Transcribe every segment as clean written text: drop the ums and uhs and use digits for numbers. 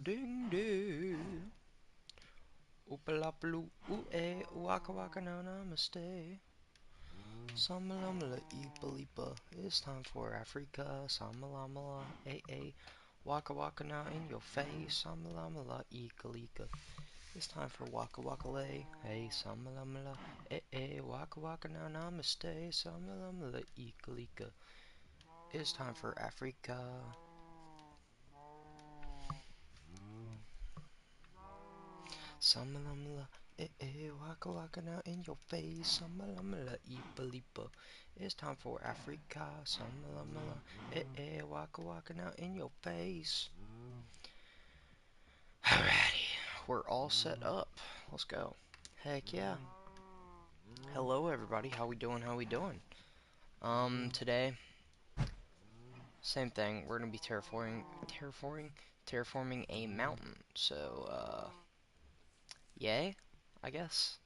ding ding. Oopalapaloo, ooh eh, waka waka now namaste. Samalamala eepalipa, it's time for Africa. Samalamala, eh eh, waka waka now in your face. Samalamala eekalika, it's time for waka waka lay. Hey, samalamala, eh eh, waka waka now namaste. Samalamala eekalika, it's time for Africa. Samalamala, eh eh, waka waka now in your face. Samalamala, eepalipa. It's time for Africa. Samalamala, eh eh, waka waka now in your face. Alrighty, we're all set up. Let's go. Heck yeah. Hello everybody, how we doing, how we doing? Today, same thing, we're gonna be terraforming a mountain. So, yay, I guess.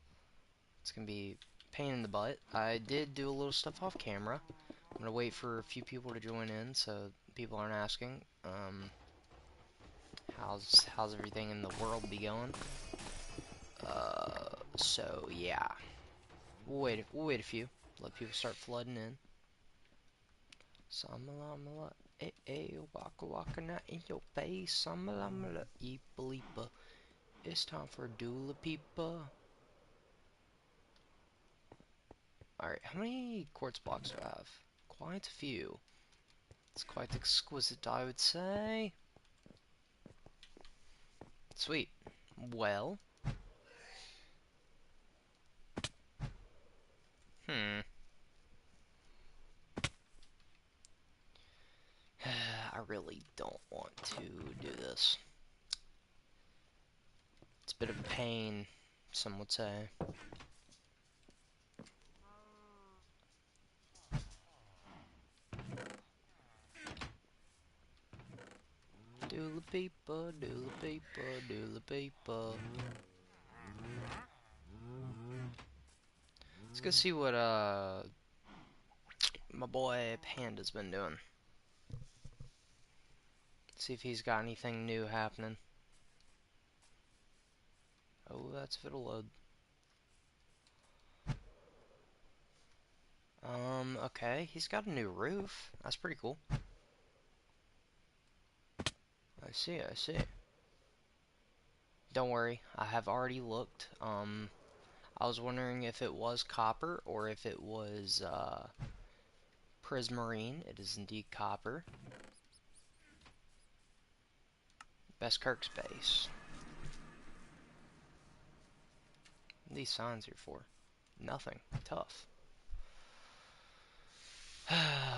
It's gonna be a pain in the butt. I did do a little stuff off camera. I'm gonna wait for a few people to join in so people aren't asking. How's everything in the world be going? So yeah. We'll wait a few. Let people start flooding in. Samalamala, eh eh, waka waka na in your face. Samalamala, eepaleepa. It's time for Dula Peepa. Alright, how many quartz blocks do I have? Quite a few. It's quite exquisite, I would say. Sweet. Well. I really don't want to do this. It's a bit of a pain, some would say. Dula Peepa, Dula Peepa, Dula Peepa. Let's go see what my boy Panda's been doing. See if he's got anything new happening. Oh, that's if it'll load. Okay, he's got a new roof. That's pretty cool. I see, I see. Don't worry, I have already looked. I was wondering if it was copper or if it was, prismarine. It is indeed copper. Best Kirk's base. What are these signs here for? Nothing. Tough.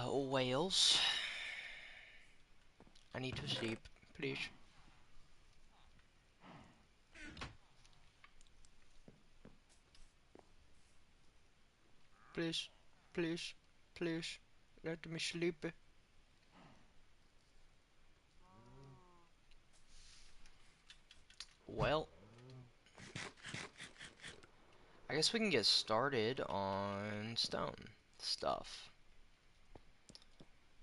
Whales. I need to sleep, please. Please, please, please, let me sleep. Well, I guess we can get started on stone stuff.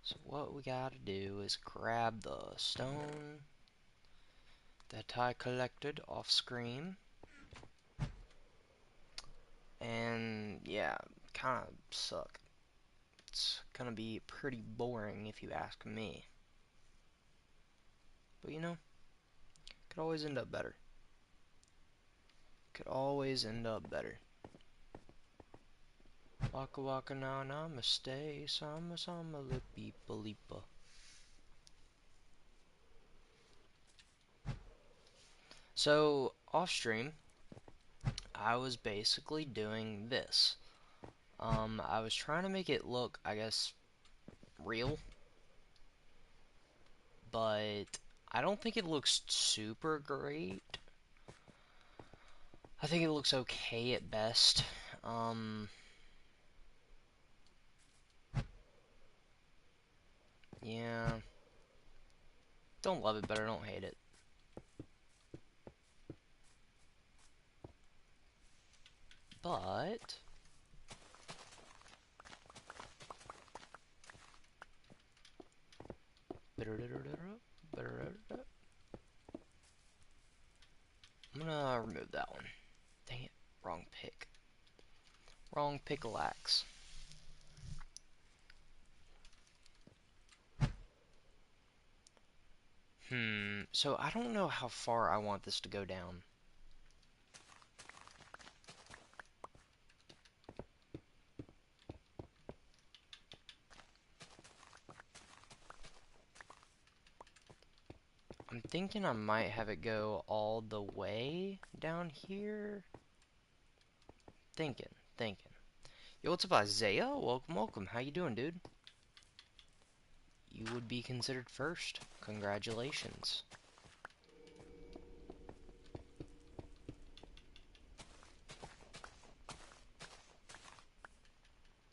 So what we gotta do is grab the stone that I collected off screen. And yeah, kinda suck. It's gonna be pretty boring if you ask me. But you know, could always end up better. Could always end up better. Waka waka na namaste, sama sama lippy lipa. So, off stream, I was basically doing this. I was trying to make it look, I guess, real, but I don't think it looks super great. I think it looks okay at best. Yeah. Don't love it, but I don't hate it. But I'm gonna remove that one. Dang it, wrong pick. Wrong pickaxe. So I don't know how far I want this to go down. I'm thinking I might have it go all the way down here. Thinking. Yo, what's up, Isaiah? Welcome, welcome. How you doing, dude? You would be considered first. Congratulations.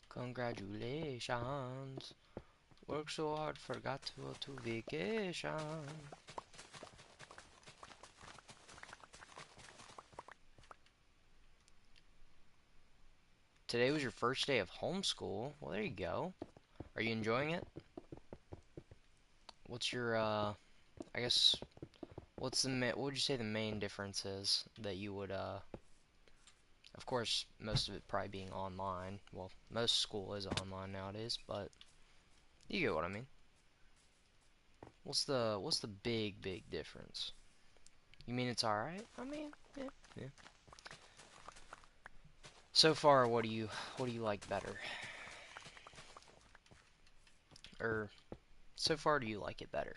Congratulations. Work so hard, forgot to go to vacation. Today was your first day of homeschool. Well, there you go. Are you enjoying it? What's your, I guess, what would you say the main difference is that you would, of course, most of it probably being online. Well, most school is online nowadays, but you get what I mean. What's the big difference? You mean it's alright? I mean, yeah. So far, what do you like better? Or so far, do you like it better?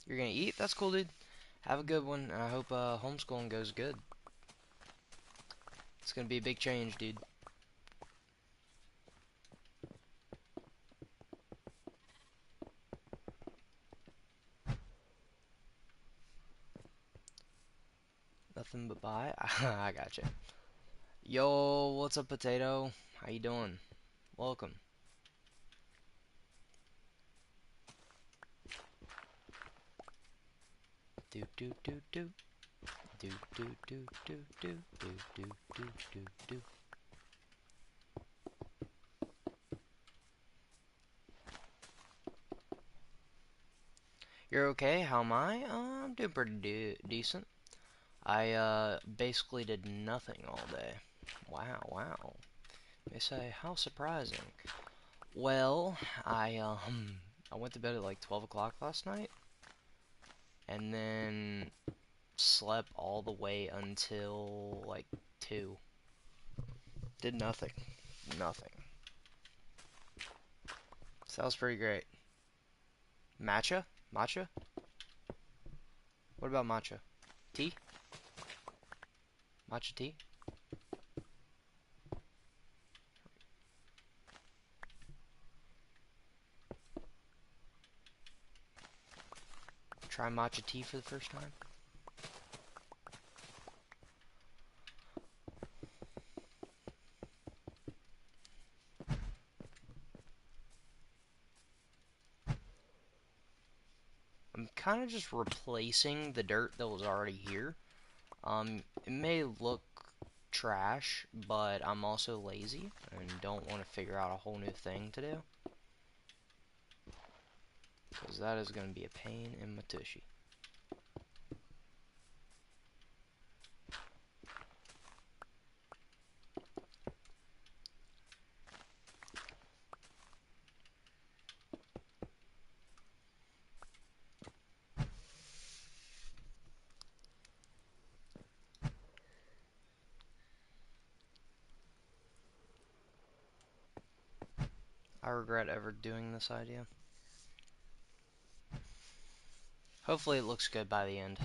You're gonna eat? That's cool, dude. Have a good one, and I hope homeschooling goes good. It's gonna be a big change, dude. Nothing but bye. I gotcha. Yo, what's up, potato? How you doing? Welcome. Do do do do do do do do do do do do do do. You're okay? How am I? I'm doing pretty decent. I basically did nothing all day. Wow. They say, how surprising. Well, I went to bed at like 12 o'clock last night, and then slept all the way until like 2. Did nothing. Nothing. So that was pretty great. Matcha? Matcha? What about matcha? Tea? Matcha tea? Try matcha tea for the first time? I'm kind of just replacing the dirt that was already here. It may look trash, but I'm also lazy and don't want to figure out a whole new thing to do. Because that is going to be a pain in my tushy. I regret ever doing this idea. Hopefully it looks good by the end.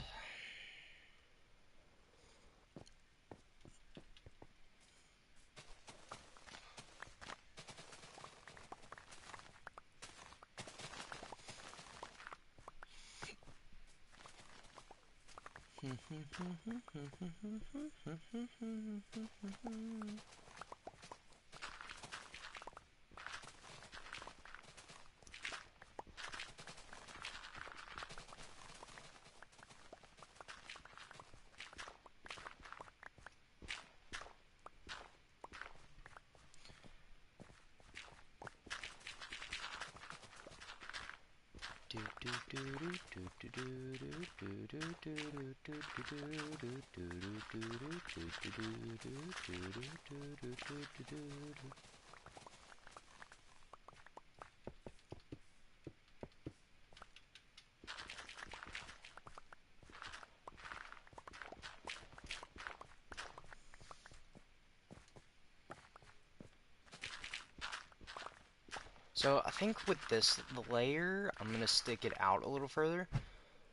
So I think with this layer, I'm gonna stick it out a little further,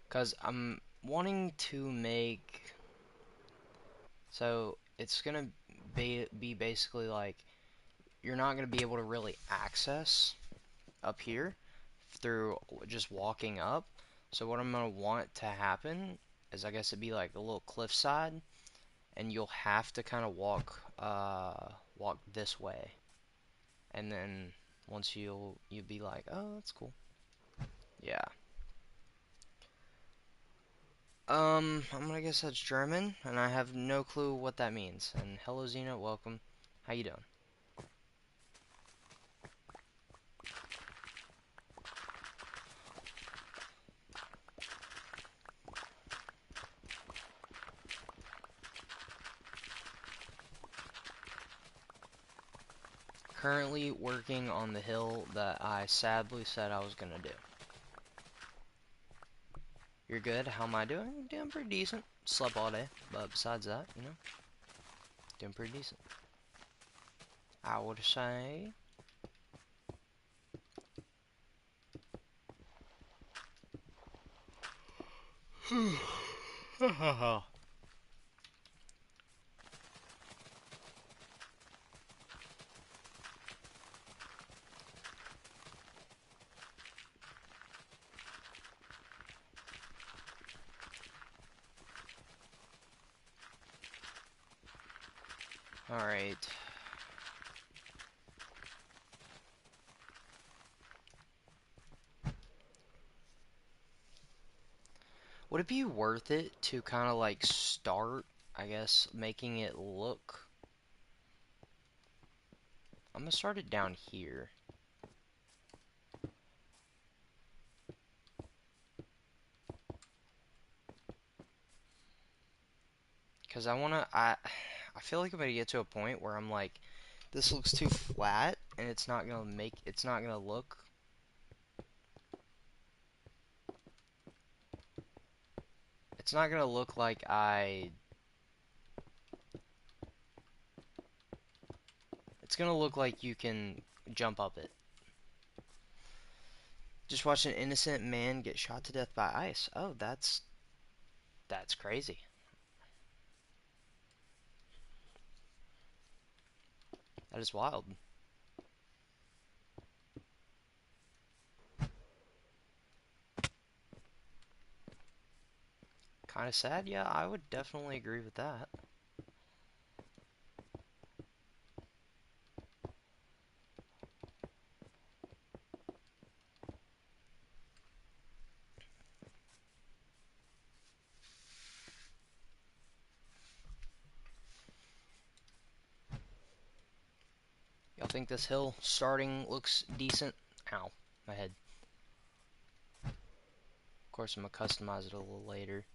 because I'm wanting to make, so it's gonna be basically like, you're not gonna be able to really access up here through just walking up. So what I'm gonna want to happen is, I guess it'd be like a little cliffside, and you'll have to kind of walk this way, and then once you'll be like, oh, that's cool. Yeah. I'm gonna guess that's German, and I have no clue what that means. And hello, Xena, welcome. How you doing? Currently working on the hill that I sadly said I was gonna do. You're good? How am I doing? Doing pretty decent. Slept all day, but besides that, you know, doing pretty decent. I would say. Alright. Would it be worth it to kind of like start, I guess, making it look. I'm gonna start it down here. Because I feel like I'm gonna get to a point where I'm like, this looks too flat, and it's not gonna look. It's not gonna look like it's gonna look like you can jump up it. Just watch an innocent man get shot to death by ice. Oh, that's crazy. That is wild. Kind of sad. Yeah, I would definitely agree with that. Y'all think this hill starting looks decent? Ow, my head. Of course, I'm gonna customize it a little later.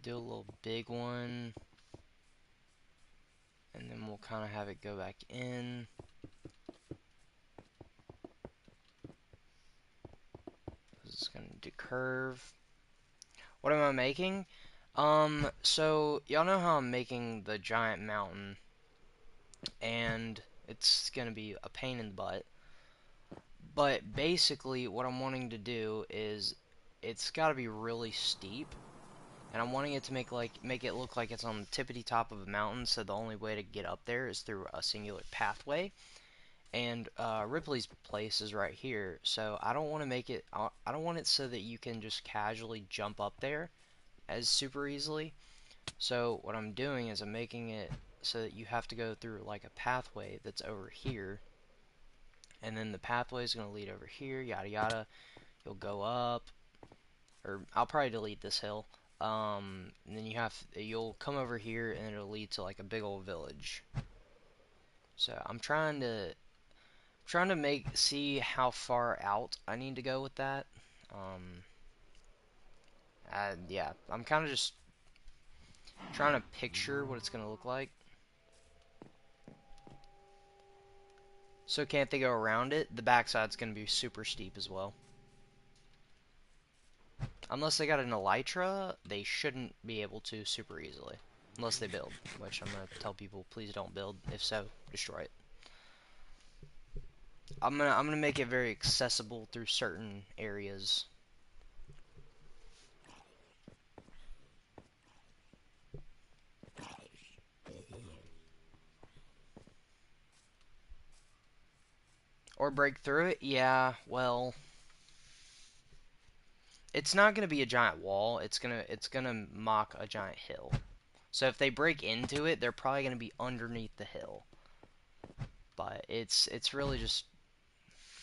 Do a little big one, and then we'll kind of have it go back in. It's gonna do curve. What am I making? So y'all know how I'm making the giant mountain, and it's gonna be a pain in the butt. But basically, what I'm wanting to do is, it's got to be really steep, and I'm wanting it to make it look like it's on the tippity top of a mountain. So the only way to get up there is through a singular pathway. And Ripley's place is right here, so I don't want to make it. I don't want it so that you can just casually jump up there as super easily. So what I'm doing is I'm making it so that you have to go through like a pathway that's over here, and then the pathway is going to lead over here, yada yada. You'll go up, or I'll probably delete this hill. And then you'll come over here, and it'll lead to like a big old village. So I'm trying to see how far out I need to go with that. Um, yeah, I'm kind of just trying to picture what it's gonna look like. So can't they go around it? The backside's gonna be super steep as well. Unless they got an elytra, they shouldn't be able to super easily. Unless they build, which I'm gonna tell people please don't build. If so, destroy it. I'm gonna make it very accessible through certain areas. Or break through it? Yeah, well, it's not gonna be a giant wall. It's gonna mock a giant hill. So if they break into it, they're probably gonna be underneath the hill. But it's really just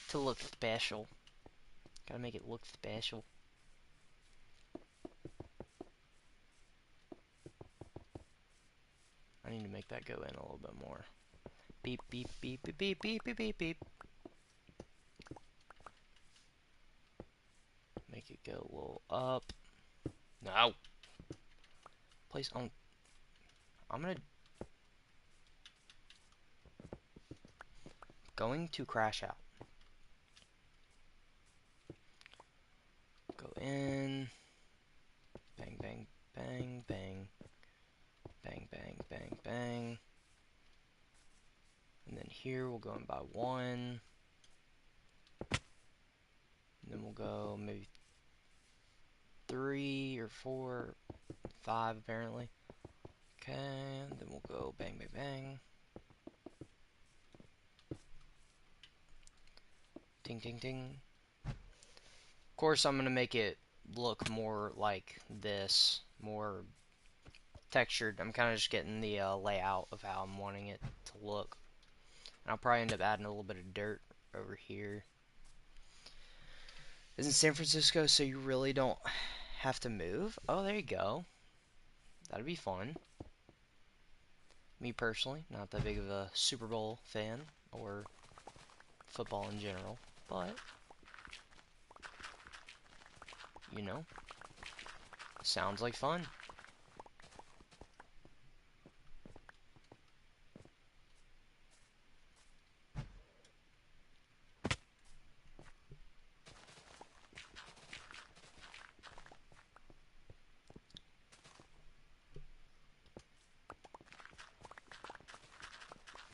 to look special. Gotta make it look special. I need to make that go in a little bit more. Beep beep beep beep beep beep beep beep beep. Make it go a little up. No. Place on. I'm going to crash out. Go in. Bang bang bang bang. Bang bang bang bang. And then here we'll go in by 1. And then we'll go maybe 3 or 4, 5 apparently. Okay, and then we'll go bang bang bang. Ting ting ting. Of course I'm gonna make it look more like this, more textured. I'm kind of just getting the layout of how I'm wanting it to look. And I'll probably end up adding a little bit of dirt over here. This is San Francisco, so you really don't have to move. Oh, there you go. That'd be fun. Me personally, not that big of a Super Bowl fan or football in general, but you know, sounds like fun.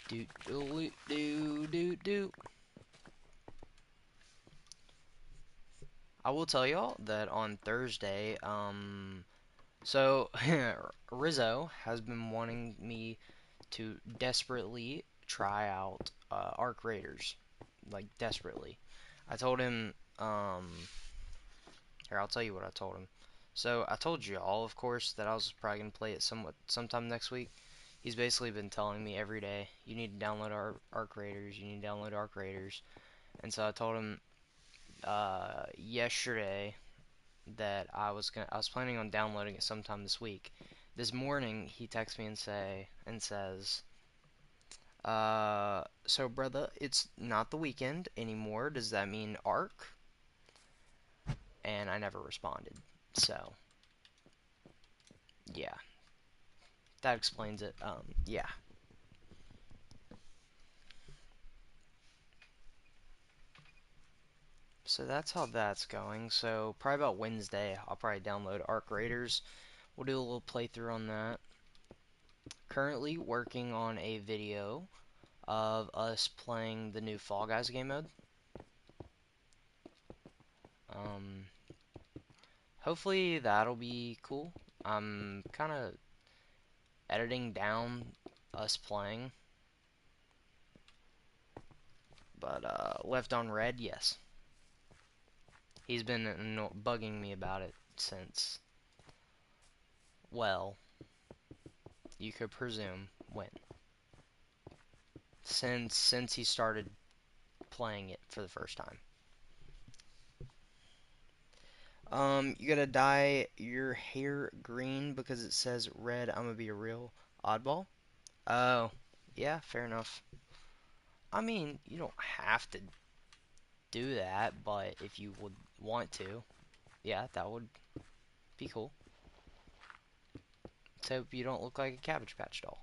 Do do do do do. I will tell y'all that on Thursday, so Rizzo has been wanting me to desperately try out Arc Raiders, like desperately. I told him, here I'll tell you what I told him. So I told you all, of course, that I was probably gonna play it sometime next week. He's basically been telling me every day, you need to download Arc Raiders, you need to download Arc Raiders, and so I told him yesterday that I was planning on downloading it sometime this week. This morning he texts me and says, so brother, it's not the weekend anymore. Does that mean Arc? And I never responded. So yeah, that explains it. Yeah. So that's how that's going. So probably about Wednesday, I'll probably download Arc Raiders. We'll do a little playthrough on that. Currently working on a video of us playing the new Fall Guys game mode. Um, Hopefully that'll be cool. I'm kind of editing down us playing. But left on red, yes. He's been bugging me about it since, well, you could presume when. Since he started playing it for the first time. You gotta dye your hair green because it says red. I'm gonna be a real oddball. Oh, yeah, fair enough. I mean, you don't have to do that, but if you would want to, yeah, that would be cool. So you don't look like a Cabbage Patch doll.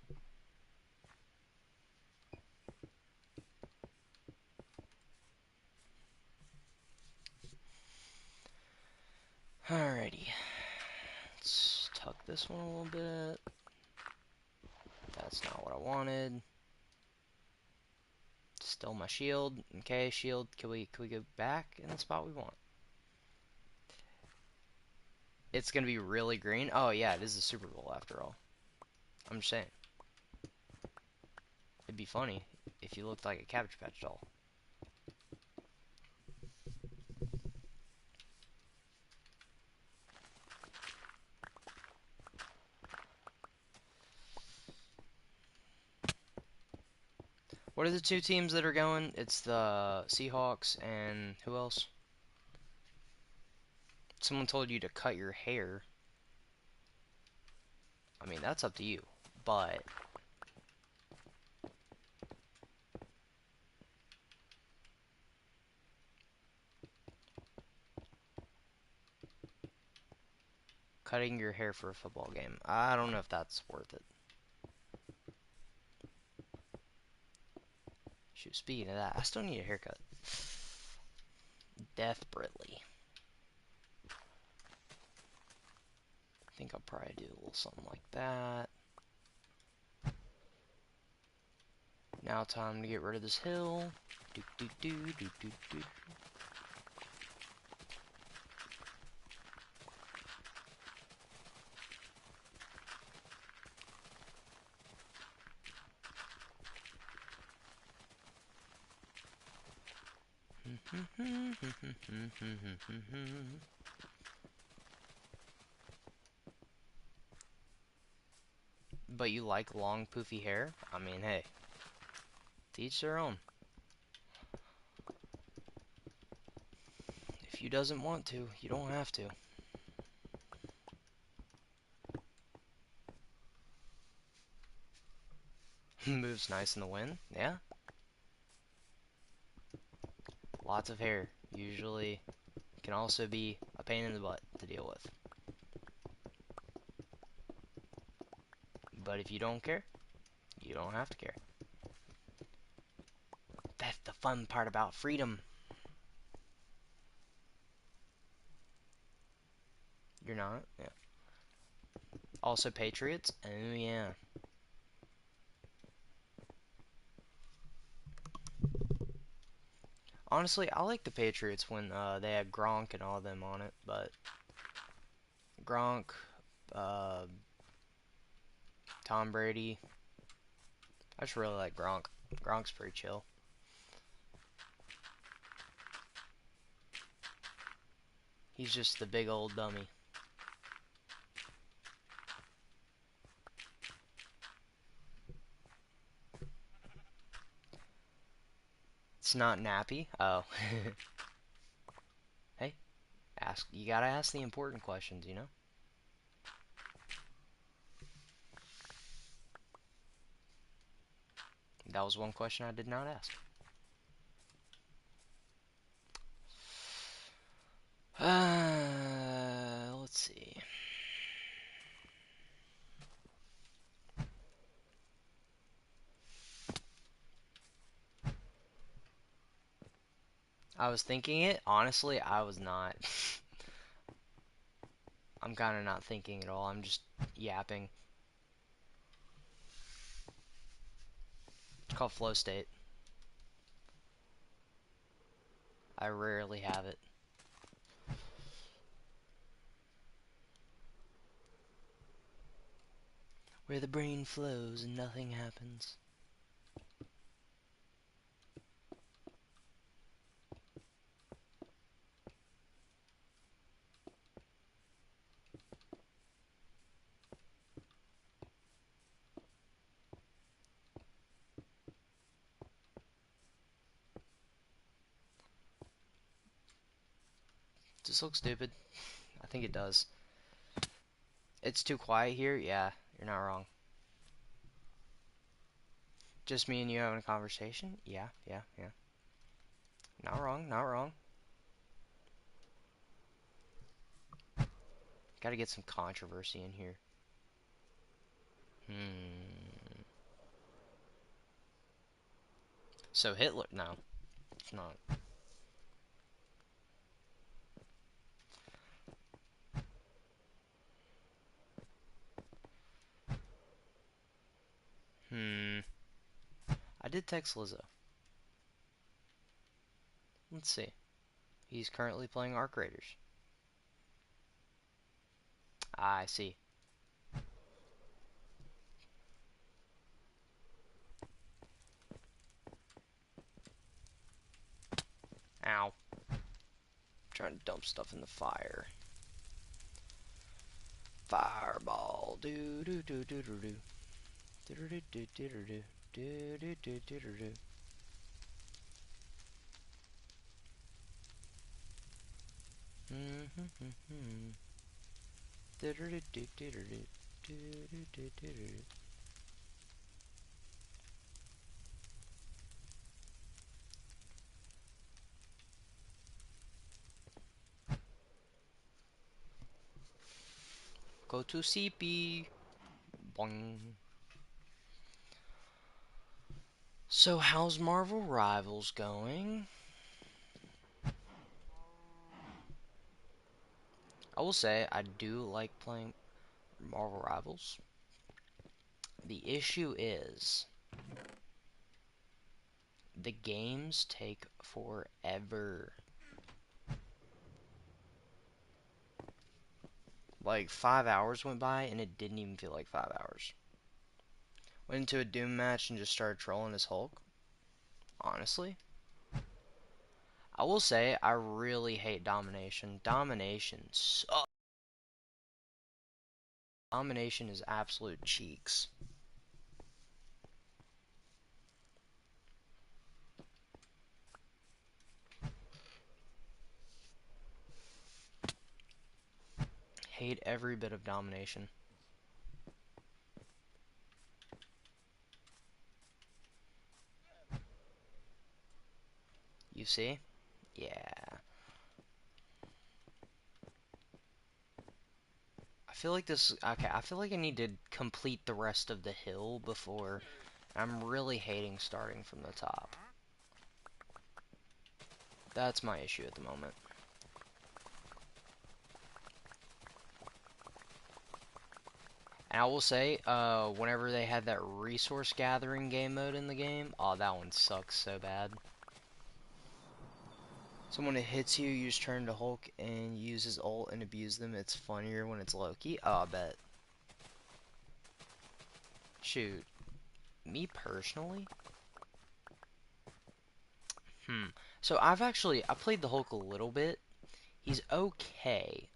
Alrighty. Let's tuck this one a little bit. That's not what I wanted. Still my shield. Okay, shield. Can we go back in the spot we want? It's gonna be really green. Oh yeah, it is the Super Bowl after all. I'm just saying. It'd be funny if you looked like a Cabbage Patch doll. What are the two teams that are going? It's the Seahawks and who else? Someone told you to cut your hair. I mean, that's up to you. But cutting your hair for a football game, I don't know if that's worth it. Shoot, speaking of that, I still need a haircut. Desperately. I think I'll probably do a little something like that. Now time to get rid of this hill. Do do do do do do. But you like long poofy hair? I mean, hey, to each their own. If you doesn't want to, you don't have to. Moves nice in the wind, yeah. Lots of hair usually can also be a pain in the butt to deal with. But if you don't care, you don't have to care. That's the fun part about freedom. You're not? Yeah. Also Patriots? Oh yeah. Honestly, I like the Patriots when they had Gronk and all of them on it, but Gronk, uh, Tom Brady, I just really like Gronk. Gronk's pretty chill. He's just the big old dummy. It's not nappy. Oh. Hey, you gotta ask the important questions, you know? That was one question I did not ask. Let's see. I was thinking it. Honestly, I was not. I'm kind of not thinking at all. I'm just yapping. It's called flow state. I rarely have it. Where the brain flows and nothing happens. this look stupid? I think it does. It's too quiet here? Yeah, you're not wrong. Just me and you having a conversation? Yeah, yeah, yeah. Not wrong, not wrong. Gotta get some controversy in here. So Hitler? No, it's not. I did text Lizzo. Let's see. He's currently playing Arc Raiders. I see. Ow. I'm trying to dump stuff in the fire. Fireball. Do do do do do do. Do do do do do do. Do do do do do do. Go to CP. Boing. So how's Marvel Rivals going? I will say I do like playing Marvel Rivals. The issue is the games take forever. Like 5 hours went by and it didn't even feel like 5 hours. Went into a Doom match and just started trolling as Hulk. Honestly, I will say I really hate Domination. Domination sucks. Domination is absolute cheeks. Hate every bit of Domination. You see? Yeah. I feel like this... Okay, I feel like I need to complete the rest of the hill before... I'm really hating starting from the top. That's my issue at the moment. And I will say, whenever they had that resource gathering game mode in the game, oh, that one sucks so bad. Someone that hits you, you just turn to Hulk and use his ult and abuse them. It's funnier when it's Loki. Oh, I bet. Shoot. Me personally? So I played the Hulk a little bit. He's okay.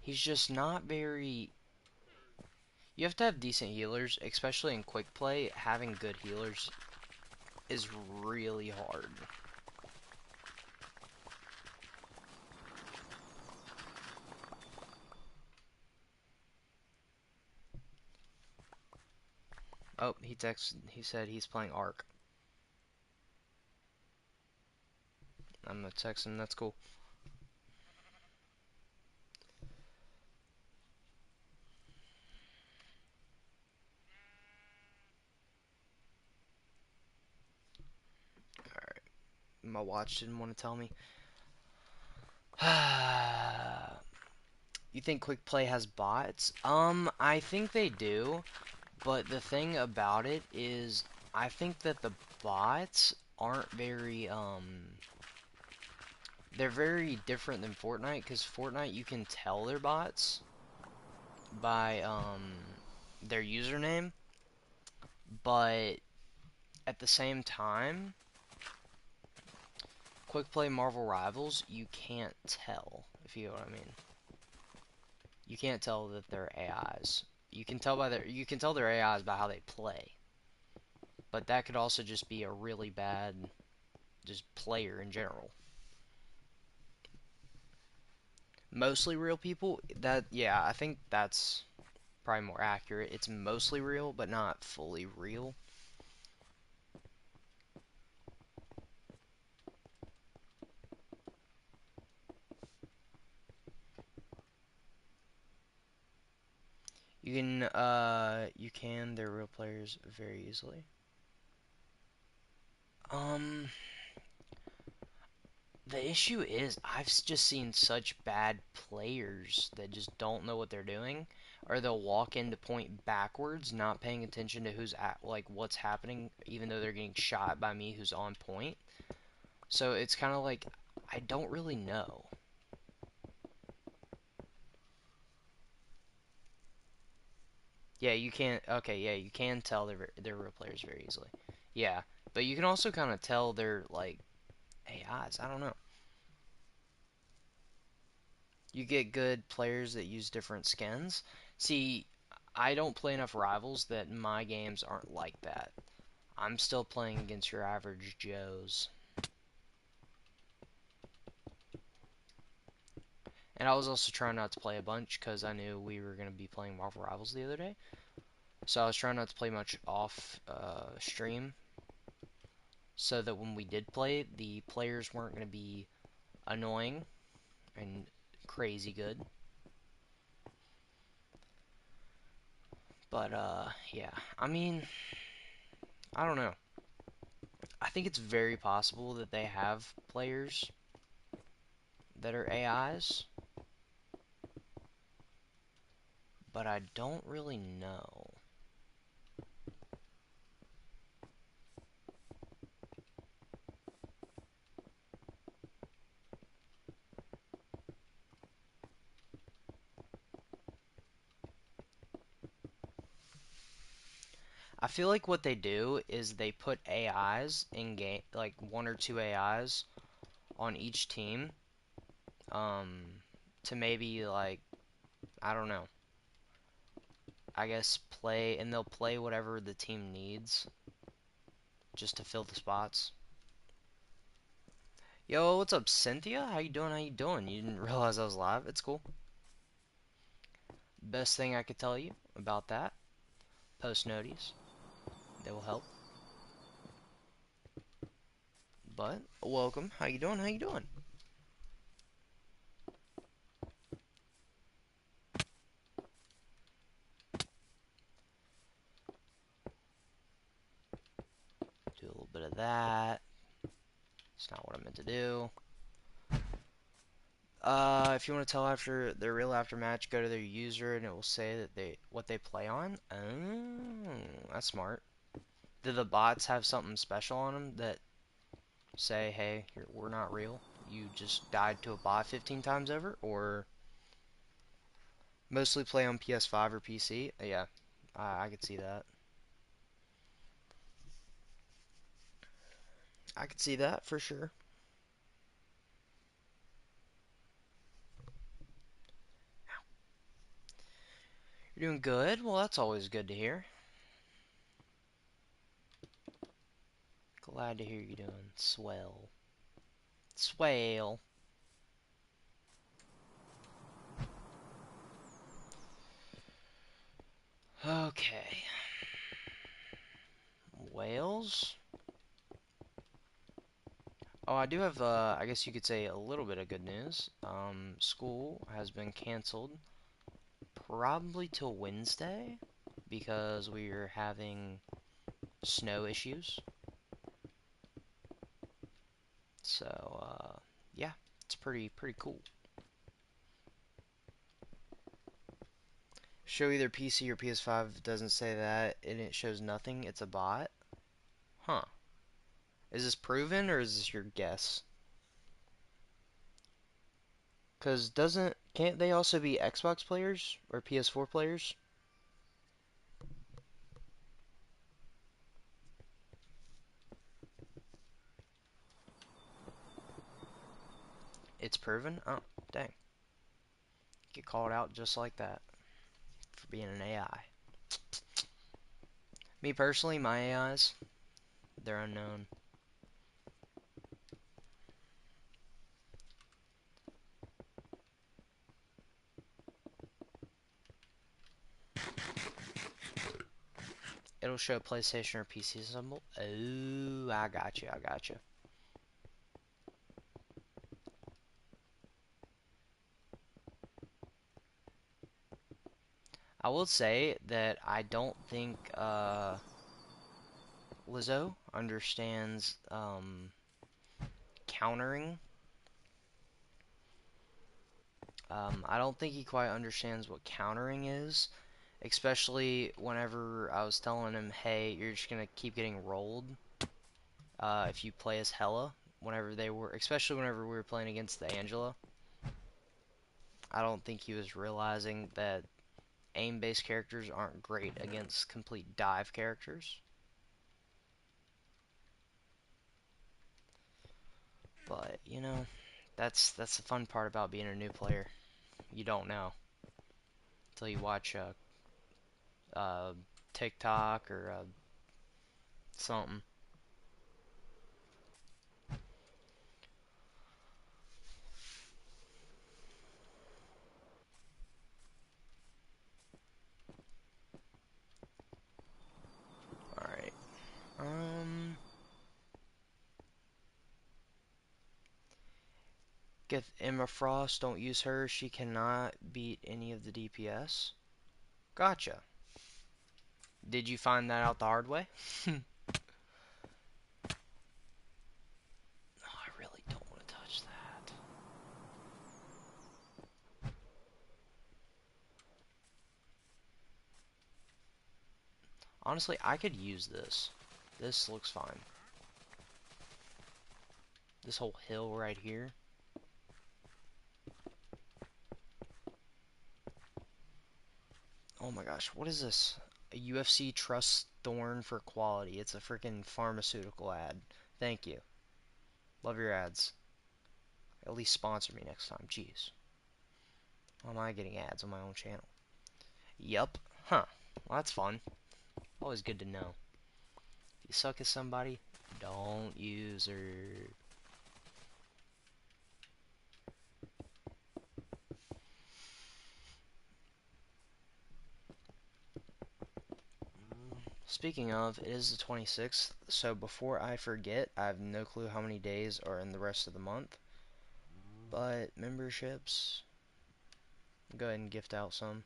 He's just not very... You have to have decent healers, especially in quick play. Having good healers is really hard. Oh, he said he's playing Arc. I'm gonna text him, that's cool. Alright. My watch didn't want to tell me. You think quick play has bots? I think they do, but the thing about it is I think that the bots aren't very they're very different than Fortnite, because Fortnite you can tell they're bots by their username, but at the same time, quick play Marvel Rivals you can't tell, if you know what I mean. You can't tell that they're AIs. You can tell they're AIs by how they play. But that could also just be a really bad just player in general. Mostly real people. That yeah, I think that's probably more accurate. It's mostly real, but not fully real. They're real players very easily. Um, the issue is just seen such bad players that just don't know what they're doing, or they'll walk into point backwards, not paying attention to what's happening, even though they're getting shot by me who's on point. So it's kind of like I don't really know. Yeah, you can't. Okay, yeah, you can tell they're real players very easily. Yeah, but you can also kind of tell they're like AIs. I don't know. You get good players that use different skins. See, I don't play enough rivals that my games aren't like that. I'm still playing against your average Joes. And I was also trying not to play a bunch because I knew we were going to be playing Marvel Rivals the other day. So I was trying not to play much off stream so that when we did play, the players weren't going to be annoying and crazy good. But yeah, I mean, I don't know. I think it's very possible that they have players that are AIs, but I don't really know. I feel like what they do is they put AIs in game, like one or two AIs on each team, um, to maybe like I don't know. I guess play and they'll play whatever the team needs just to fill the spots. Yo, what's up, Cynthia? How you doing? How you doing? You didn't realize I was live? It's cool. Best thing I could tell you about that, post noties. They will help. But welcome. How you doing? How you doing? Do a little bit of that. It's not what I meant to do. If you want to tell after their real aftermatch, go to their user and it will say that what they play on. Oh, that's smart. Do the bots have something special on them that say, "Hey, we're not real. You just died to a bot 15 times over," or mostly play on PS5 or PC? Yeah, I could see that. I could see that for sure. You're doing good. Well, that's always good to hear. Glad to hear you doing swell. Swell. Okay. Wales? Oh, I do have, I guess you could say a little bit of good news. School has been canceled probably till Wednesday because we are having snow issues. So, yeah, it's pretty cool. Show either PC or PS5 doesn't say that, and it shows nothing. It's a bot. Huh. Is this proven or is this your guess? Cause can't they also be Xbox players or PS4 players? It's proven? Oh, dang. Get called out just like that for being an AI. Me personally, my AIs, they're unknown. It'll show PlayStation or PC symbol. Oh, I got you. I got you. I will say that I don't think Lizzo understands countering. I don't think he quite understands what countering is, especially whenever I was telling him, hey, you're just gonna keep getting rolled if you play as Hella. Whenever they were, especially whenever we were playing against the Angela, I don't think he was realizing that aim-based characters aren't great against complete dive characters. But you know, that's the fun part about being a new player. You don't know until you watch uh, TikTok or something. All right. Um, get Emma Frost. Don't use her. She cannot beat any of the DPS. Gotcha. Did you find that out the hard way? Oh, I really don't want to touch that. Honestly, I could use this. This looks fine. This whole hill right here. Oh my gosh, what is this? A UFC Trust Thorn for Quality. It's a freaking pharmaceutical ad. Thank you. Love your ads. At least sponsor me next time. Jeez. Why am I getting ads on my own channel? Yup. Huh. Well, that's fun. Always good to know. If you suck at somebody, don't use her. Speaking of, it is the 26th, so before I forget, I have no clue how many days are in the rest of the month. But memberships, go ahead and gift out some.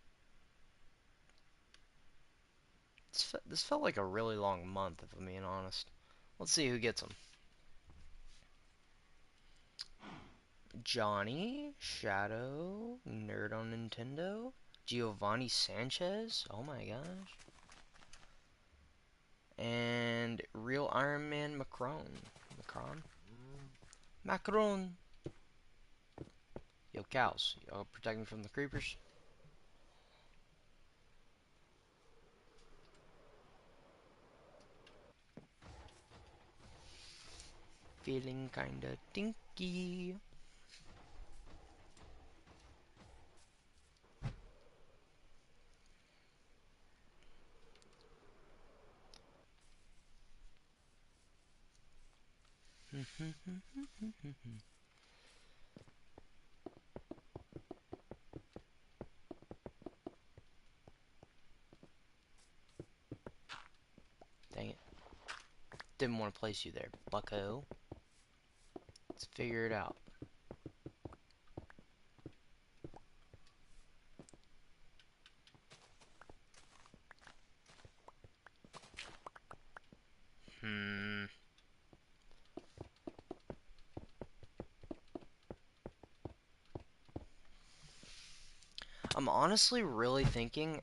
This felt like a really long month, if I'm being honest. Let's see who gets them. Johnny, Shadow, Nerd on Nintendo, Giovanni Sanchez, oh my gosh, and Real Iron Man Macron. Yo, cows, y'all protect me from the creepers. Feeling kinda dinky. Dang it. Didn't want to place you there, bucko. Let's figure it out. Hmm. I'm honestly really thinking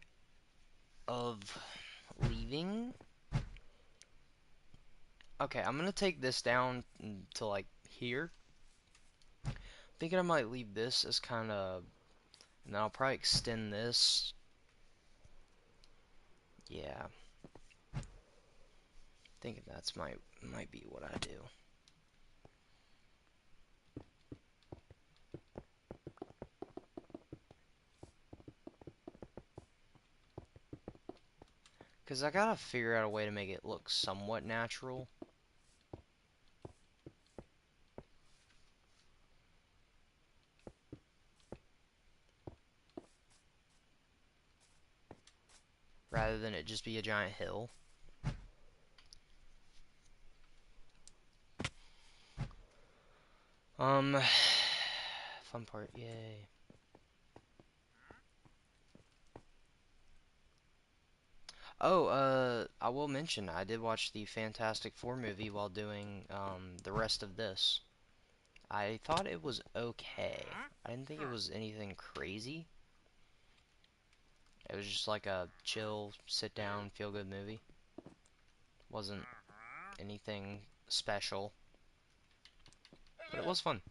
of leaving. Okay, I'm gonna take this down to like here. Thinking I might leave this as kind of, and then I'll probably extend this. Yeah, thinking that's might be what I do. Cause I gotta figure out a way to make it look somewhat natural. Rather than it just be a giant hill. Um, fun part, yay. Oh, I will mention I did watch the Fantastic Four movie while doing the rest of this. I thought it was okay. I didn't think it was anything crazy. It was just like a chill, sit down, feel good movie. Wasn't anything special, but it was fun.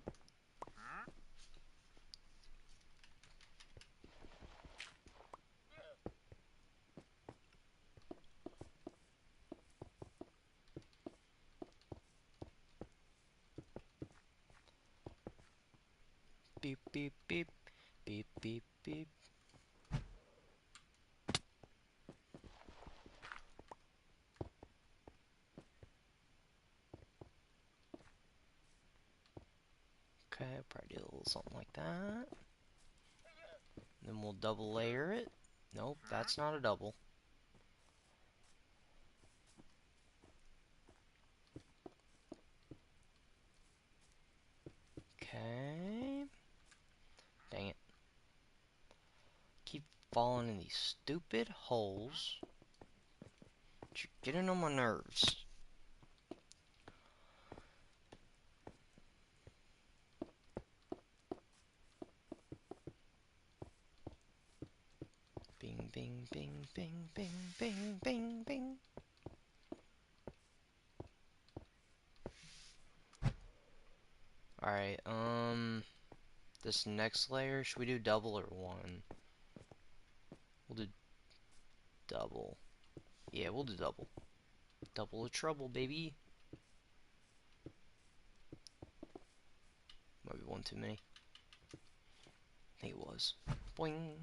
Beep beep beep beep beep beep. Okay, probably do a little something like that. Then we'll double layer it. Nope, that's not a double. Okay. Dang it. Keep falling in these stupid holes. You're getting on my nerves. Bing, bing, bing, bing, bing, bing, bing, bing. Alright, this next layer, should we do double or one? We'll do double. Yeah, we'll do double. Double the trouble, baby. Might be one too many. I think it was. Boing.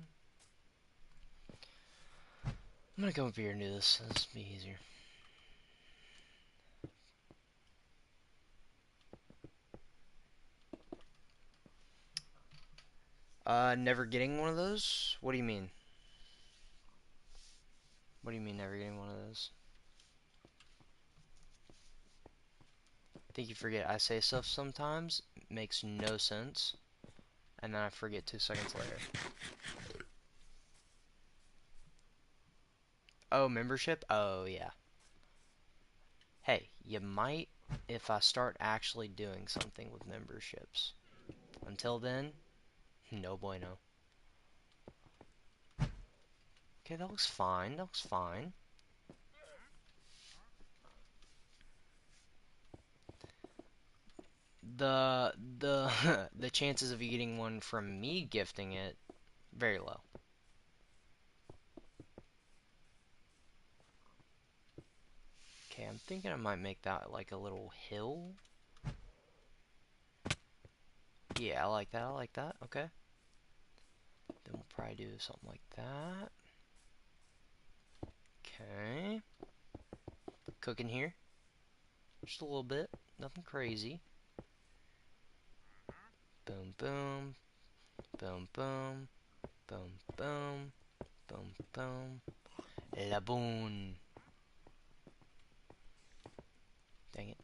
I'm gonna come over here and do this. This will be easier. Never getting one of those? What do you mean? What do you mean never getting one of those? I think you forget I say stuff sometimes, makes no sense, and then I forget 2 seconds later. Oh, membership? Oh, yeah. Hey, you might if I start actually doing something with memberships. Until then, no bueno. Okay, that looks fine. That looks fine. The the chances of you getting one from me gifting it, very low. Okay, I'm thinking I might make that like a little hill. Yeah, I like that. I like that. Okay. Then we'll probably do something like that. Okay. Cooking here. Just a little bit. Nothing crazy. Boom, boom. Boom, boom. Boom, boom. Boom, boom. La boon. Dang it.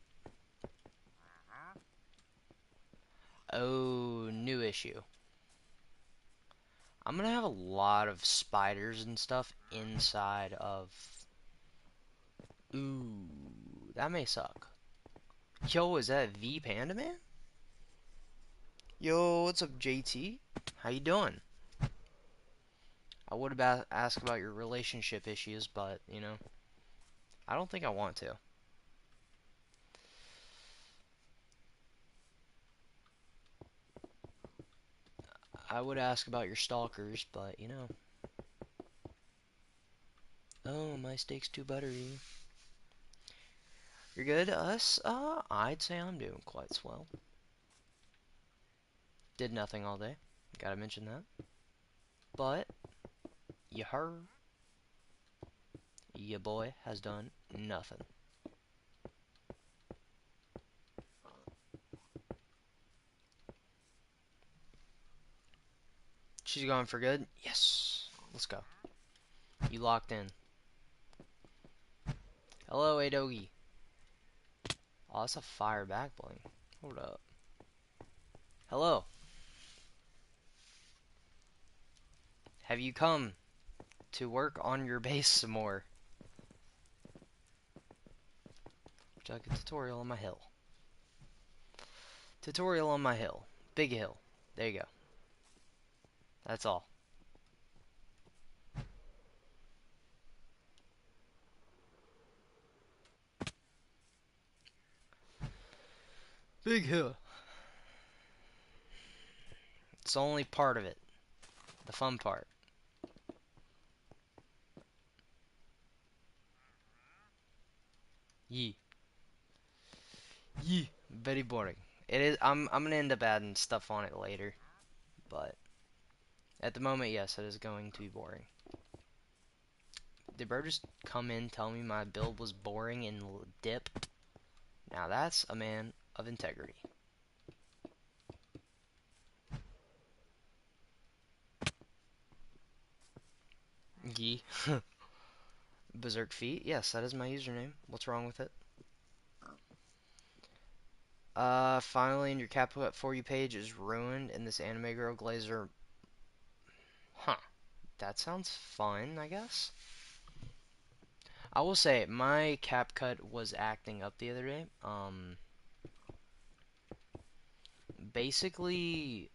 Oh, new issue. I'm gonna have a lot of spiders and stuff inside of... Ooh, that may suck. Yo, is that V Panda Man? Yo, what's up, JT? How you doing? I would have asked about your relationship issues, but, you know, I don't think I want to. I would ask about your stalkers, but, you know. Oh, my steak's too buttery. You're good? Us? I'd say I'm doing quite swell. Did nothing all day. Gotta mention that. But, you heard, your boy has done nothing. She's gone for good? Yes. Let's go. You locked in. Hello, Adogi. Oh, that's a fire back bling. Hold up. Hello. Have you come to work on your base some more? Would you like a tutorial on my hill? Tutorial on my hill. Big hill. There you go. That's all. Big hill. It's only part of it. The fun part. Yee. Yee. Very boring. It is. I'm gonna end up adding stuff on it later, but at the moment, yes, it is going to be boring. Did bro just come in, tell me my build was boring and dip? Now that's a man of integrity. Yee. Berserk feet. Yes, that is my username. What's wrong with it? Finally, and your CapCut For You page is ruined, and this anime girl glazer. Huh. That sounds fun, I guess. I will say, my CapCut was acting up the other day. Basically,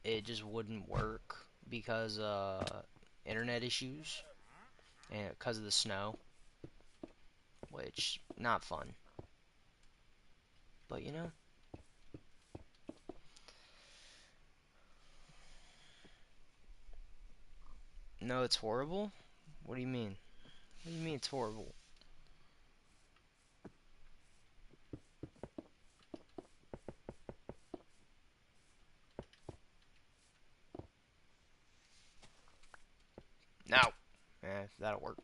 it just wouldn't work because, internet issues and because of the snow, which, not fun. But, you know, no, it's horrible? What do you mean? What do you mean it's horrible? No! That'll work.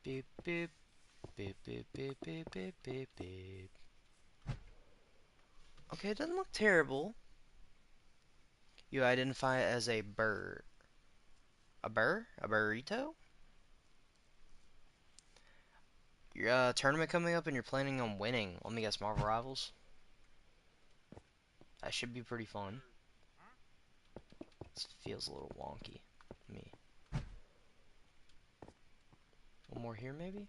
Beep, beep, beep, beep, beep, beep, beep, beep, beep. Okay, it doesn't look terrible. You identify it as a burr. A burr? A burrito? Your tournament coming up and you're planning on winning. Let me guess, Marvel Rivals? That should be pretty fun. This feels a little wonky. Me. One more here, maybe?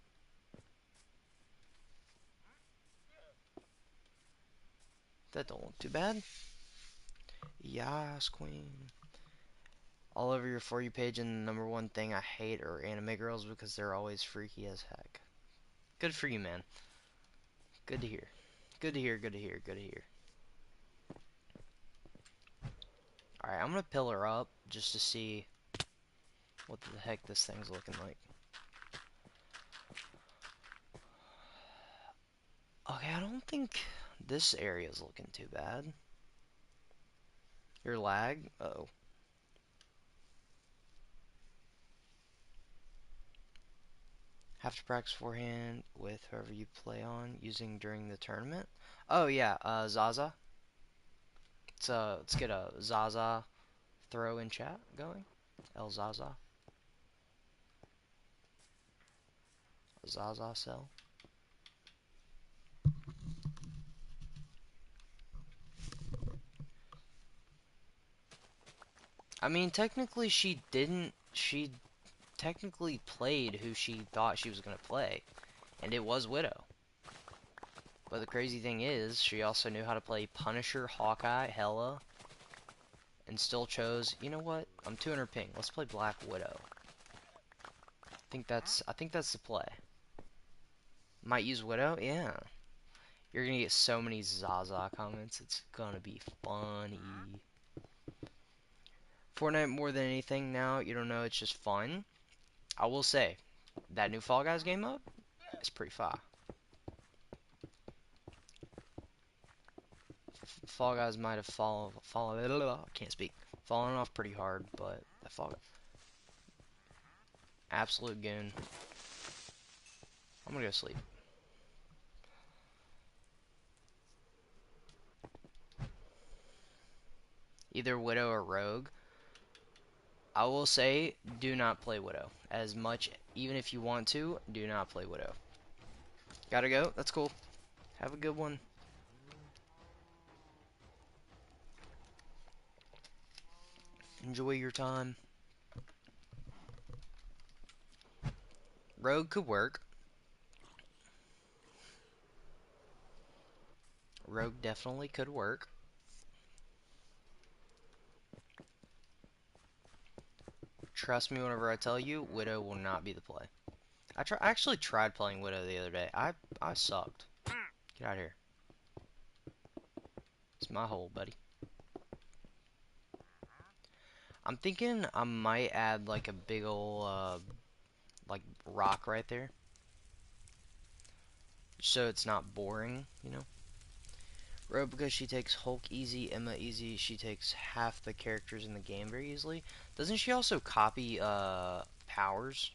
That don't look too bad. Yas, queen. All over your For You page, and the number one thing I hate are anime girls because they're always freaky as heck. Good for you, man. Good to hear. Good to hear, good to hear, good to hear. Alright, I'm gonna pillar up just to see what the heck this thing's looking like. Okay, I don't think this area is looking too bad. Your lag? Uh-oh. Have to practice beforehand with whoever you play on using during the tournament. Oh yeah, Zaza. Let's get a Zaza throw in chat going. El Zaza. Zaza cell. I mean, technically she didn't. She technically played who she thought she was gonna play, and it was Widow. But the crazy thing is, she also knew how to play Punisher, Hawkeye, Hela, and still chose, you know what? I'm 200 ping. Let's play Black Widow. I think that's the play. Might use Widow? Yeah. You're gonna get so many Zaza comments. It's gonna be funny. Fortnite more than anything now, you don't know, it's just fun. I will say, that new Fall Guys game mode is pretty fire. Fall Guys might have can't speak. Fallen off pretty hard, but that Fall Guys, absolute goon. I'm gonna go sleep. either Widow or Rogue. I will say, do not play Widow. As much, even if you want to, do not play Widow. Gotta go? That's cool. Have a good one. Enjoy your time. Rogue could work. Rogue definitely could work. Trust me whenever I tell you, Widow will not be the play. I actually tried playing Widow the other day. I sucked. Get out of here. It's my hole, buddy. I'm thinking I might add like a big ol' like rock right there, so it's not boring, you know. Rogue, because she takes Hulk easy, Emma easy. She takes half the characters in the game very easily. Doesn't she also copy powers?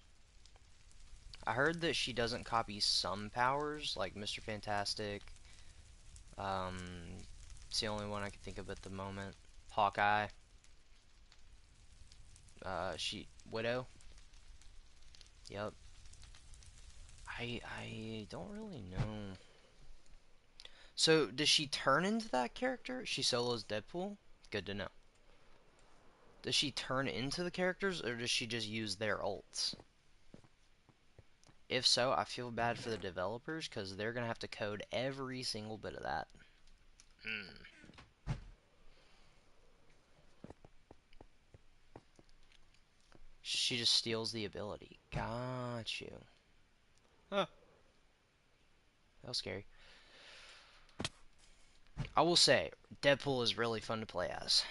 I heard that she doesn't copy some powers, like Mr. Fantastic. Um, it's the only one I can think of at the moment. Hawkeye. Widow. Yep. I don't really know. So does she turn into that character? She solos Deadpool? Good to know. Does she turn into the characters, or does she just use their ults? If so, I feel bad for the developers, because they're going to have to code every single bit of that. She just steals the ability. Got you. Huh. That was scary. I will say, Deadpool is really fun to play as.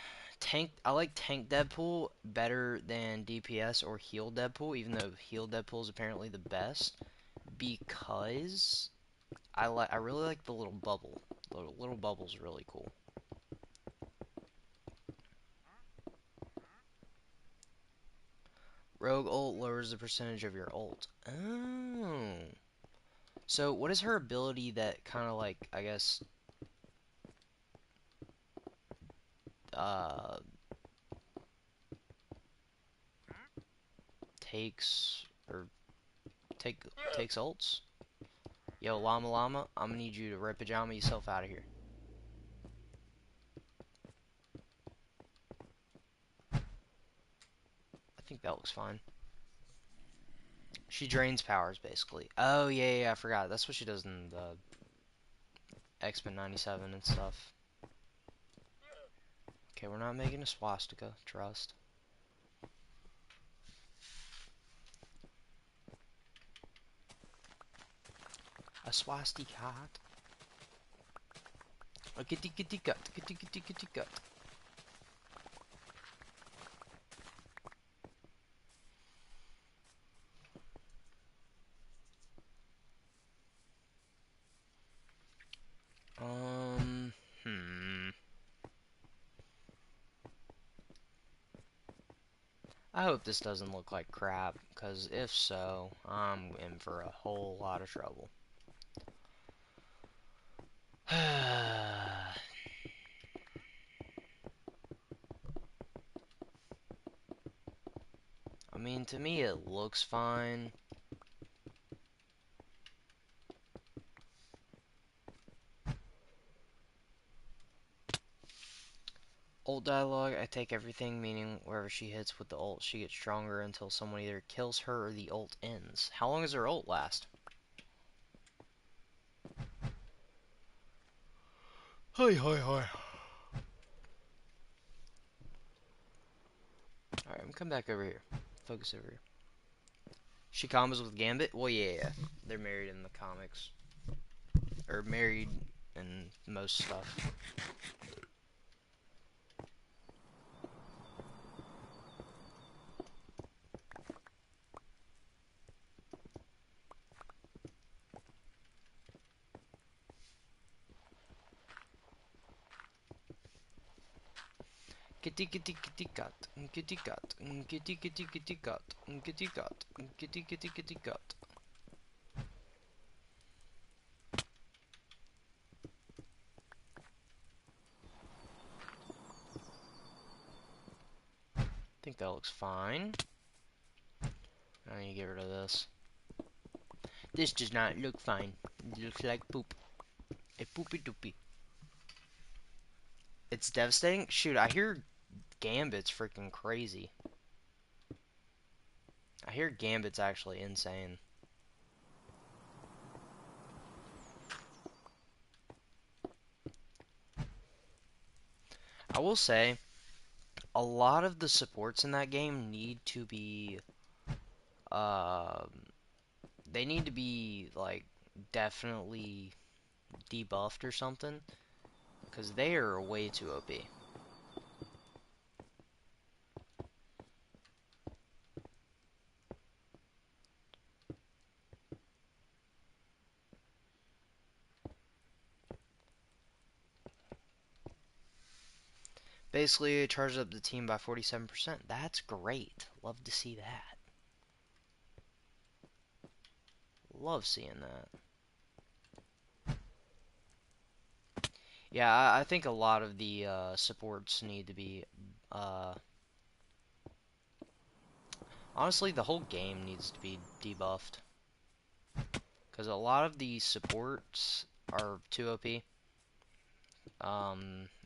I like Tank Deadpool better than DPS or Heal Deadpool, even though Heal Deadpool is apparently the best, because I really like the little bubble. The little bubble's really cool. Rogue ult lowers the percentage of your ult. Oh. So what is her ability that kind of like, I guess, uh, takes or takes ults? Yo, Llama Llama, I'm gonna need you to rip pajama yourself out of here. I think that looks fine. She drains powers, basically. Oh, yeah, I forgot. That's what she does in the X-Men 97 and stuff. Okay, we're not making a swastika. Trust. A swastika. A kitty kitty cut. Kitty kitty kitty cut. Um, hmm. I hope this doesn't look like crap, because if so, I'm in for a whole lot of trouble. I mean, to me it looks fine. Ult dialogue, I take everything, meaning wherever she hits with the ult, she gets stronger until someone either kills her or the ult ends. How long does her ult last? Hi, hi, hi. Alright, I'm coming back over here. Focus over here. She combos with Gambit? Well, yeah. They're married in the comics. Or married in most stuff. Kitty kitty kitty cat, kitty cat, kitty kitty kitty cat, kitty cat, kitty kitty kitty cat. think that looks fine. I need to get rid of this. This does not look fine. It looks like poop. A poopy doopy. It's devastating? Shoot, I hear Gambit's freaking crazy. I hear Gambit's actually insane. I will say, a lot of the supports in that game need to be, uh, they need to be, like, definitely debuffed or something, because they are way too OP. Basically, it charges up the team by 47%. That's great. Love to see that. Love seeing that. Yeah, I think a lot of the supports need to be, uh, honestly, the whole game needs to be debuffed. Because a lot of the supports are too OP.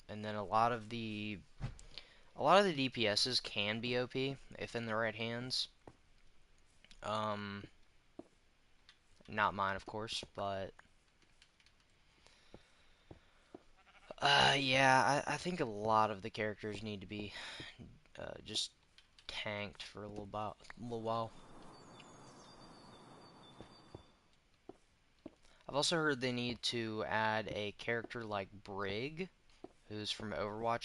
And then a lot of the DPSs can be OP if in the right hands. Um, Not mine, of course, but yeah, I think a lot of the characters need to be just tanked for a little while. I've also heard they need to add a character like Brig, who's from Overwatch.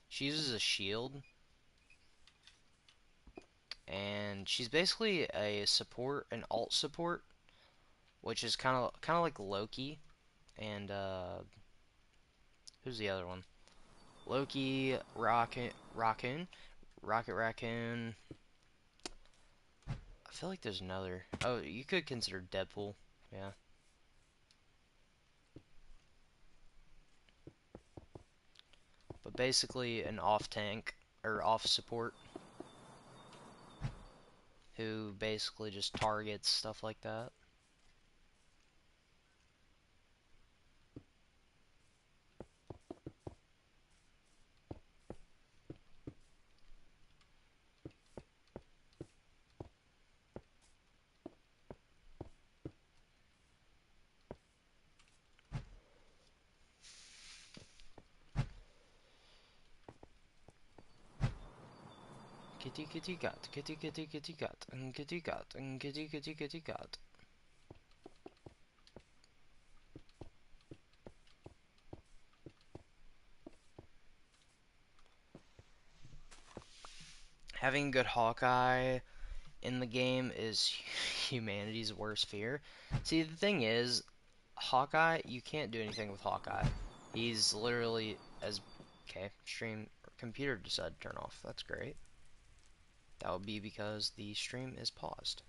She uses a shield, and she's basically an alt support, which is kind of like Loki and who's the other one? Loki, Rocket Raccoon. I feel like there's another. Oh, you could consider Deadpool. Yeah. But basically an off tank or off support who basically just targets stuff like that. Kitty kitty cat, kitty kitty kitty cat, and kitty cat, and kitty kitty kitty cat. Having good Hawkeye in the game is humanity's worst fear. See, the thing is, Hawkeye, you can't do anything with Hawkeye. He's literally as okay, stream computer decided to turn off. That's great. That would be because the stream is paused.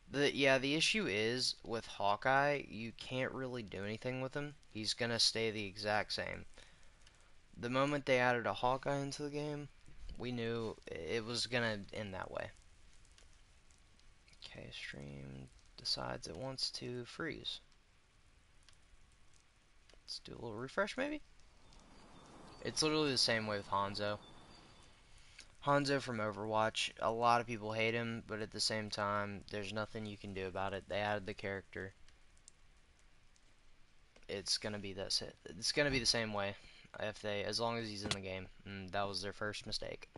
The issue is with Hawkeye, you can't really do anything with him. He's gonna stay the exact same. The moment they added a Hawkeye into the game, we knew it was gonna end that way. Okay, stream decides it wants to freeze. Let's do a little refresh maybe? It's literally the same way with Hanzo. Hanzo from Overwatch, a lot of people hate him, but at the same time, there's nothing you can do about it. They added the character. It's gonna be It's gonna be the same way as long as he's in the game. And that was their first mistake.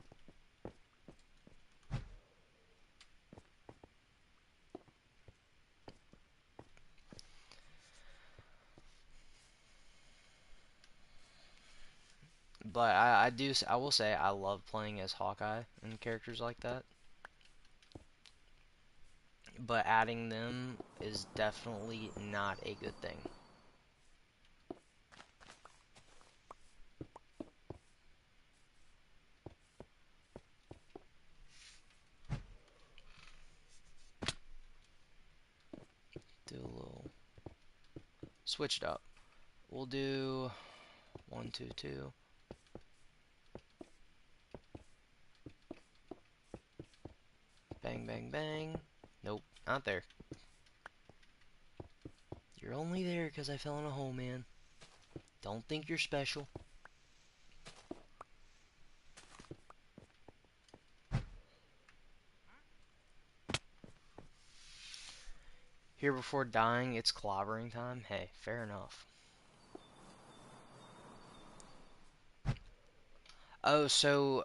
But I will say I love playing as Hawkeye and characters like that. But adding them is definitely not a good thing. Do a little switch it up. We'll do 1, 2, 2. Bang, bang, bang. Nope, not there. You're only there because I fell in a hole, man. Don't think you're special. Here before dying, it's clobbering time. Hey, fair enough. Oh, so,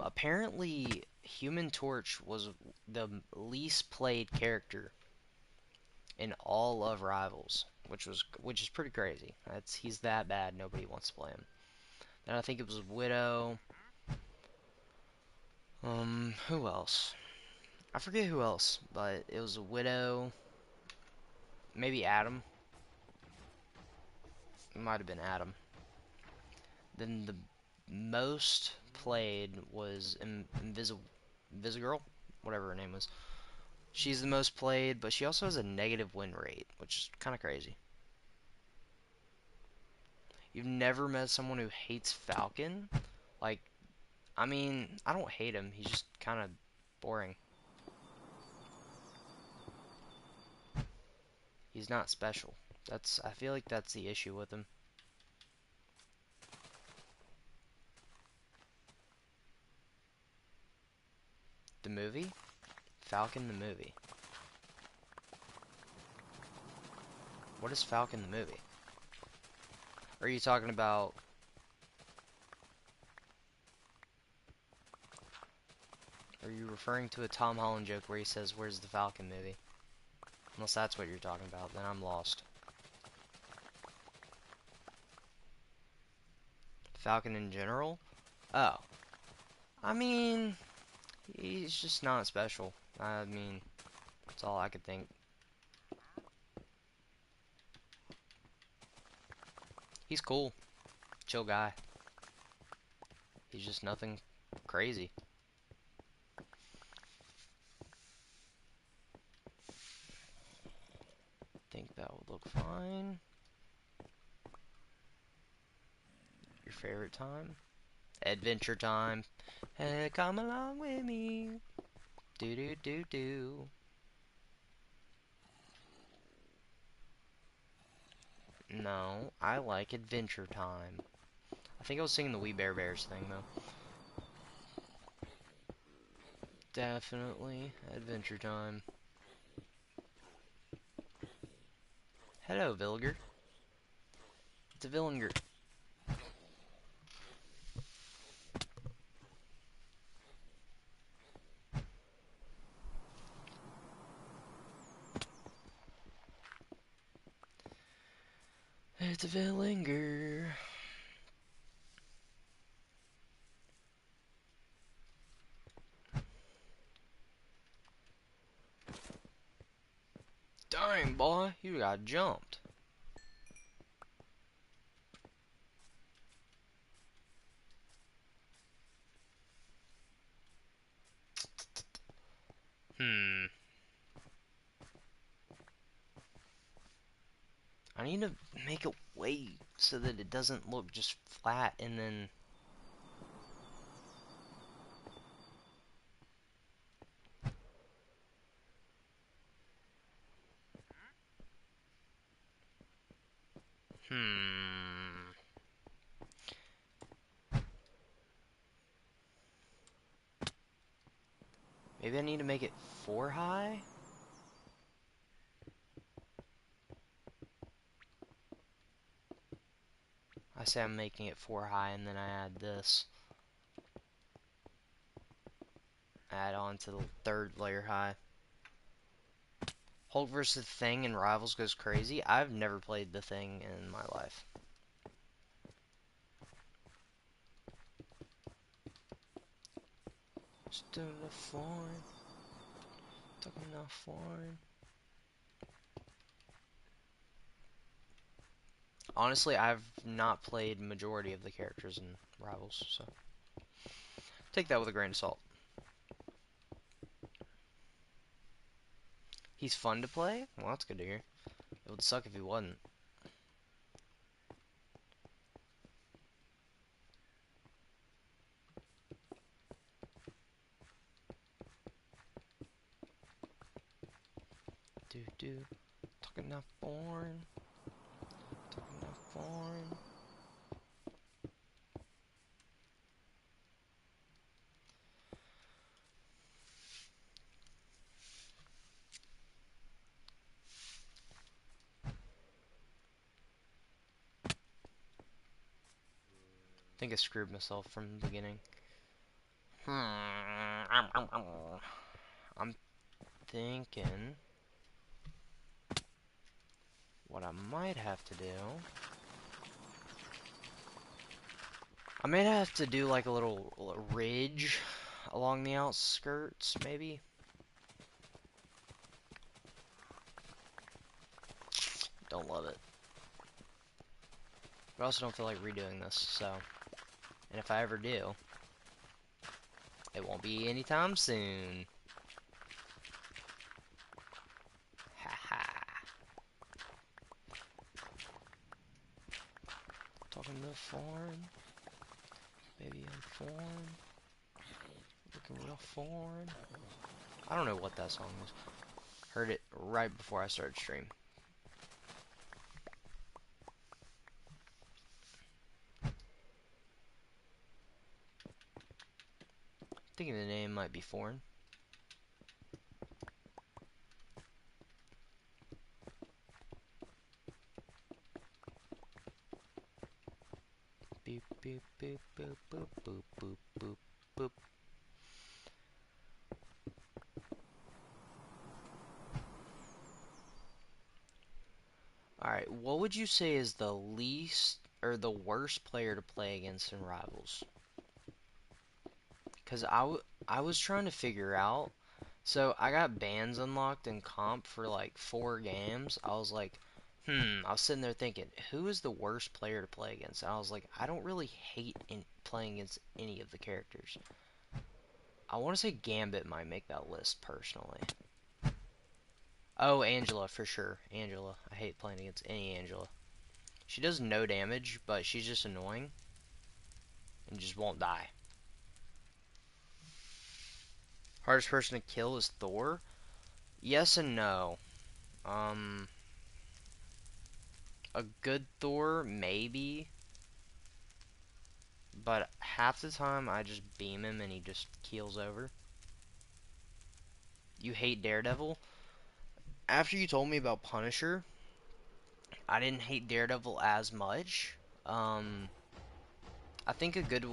apparently Human Torch was the least played character in all of Rivals, which is pretty crazy. He's that bad, nobody wants to play him. And I think it was Widow. Who else? I forget who else, but it was a Widow. Maybe Adam. It might have been Adam. Then the most played was Invisigirl, whatever her name was. She's the most played, but she also has a negative win rate, which is kind of crazy. You've never met someone who hates Falcon? Like, I mean, I don't hate him. He's just kind of boring. He's not special. I feel like that's the issue with him. The movie? Falcon the movie. What is Falcon the movie? Are you talking about... Are you referring to a Tom Holland joke where he says, "Where's the Falcon movie?" Unless that's what you're talking about, then I'm lost. Falcon in general? Oh. I mean, he's just not special. I mean, that's all I could think. He's cool. Chill guy. He's just nothing crazy. Think that would look fine. Your favorite time? Adventure time. Hey, come along with me. Do do do do. No, I like Adventure Time. I think I was singing the We Bare Bears thing though. Definitely Adventure Time. Hello, Villiger. It's a Villinger. It's a Villinger. Dang, boy, you got jumped. Hmm. I need to make a way so that it doesn't look just flat and then... Hmm. Maybe I need to make it 4 high? I say I'm making it 4 high and then I add this. Add on to the 3rd layer high. Hulk versus the Thing in Rivals goes crazy. I've never played the Thing in my life. Still a foreign. Talking not foreign. Honestly, I've not played majority of the characters in Rivals, so take that with a grain of salt. He's fun to play? Well, that's good to hear. It would suck if he wasn't. Do. Talking not foreign. Talking not foreign. I think I screwed myself from the beginning. I'm thinking what I might have to do. I might have to do like a little ridge along the outskirts, maybe. Don't love it. But I also don't feel like redoing this, so. And if I ever do, it won't be anytime soon. Haha. Talking to foreign. Baby, I'm foreign. Looking real foreign. I don't know what that song is. Heard it right before I started stream. Thinking the name might be foreign. Beep beep beep boop boop boop boop boop boop. Alright, what would you say is the least or the worst player to play against in Rivals? Because I was trying to figure out. So I got bans unlocked in comp for like 4 games. I was like, I was sitting there thinking, who is the worst player to play against? And I was like, I don't really hate playing against any of the characters. I want to say Gambit might make that list personally. Oh, Angela, for sure. Angela. I hate playing against any Angela. She does no damage, but she's just annoying. And just won't die. Hardest person to kill is Thor? Yes and no. A good Thor, maybe. But half the time, I just beam him and he just keels over. You hate Daredevil? After you told me about Punisher, I didn't hate Daredevil as much. I think a good...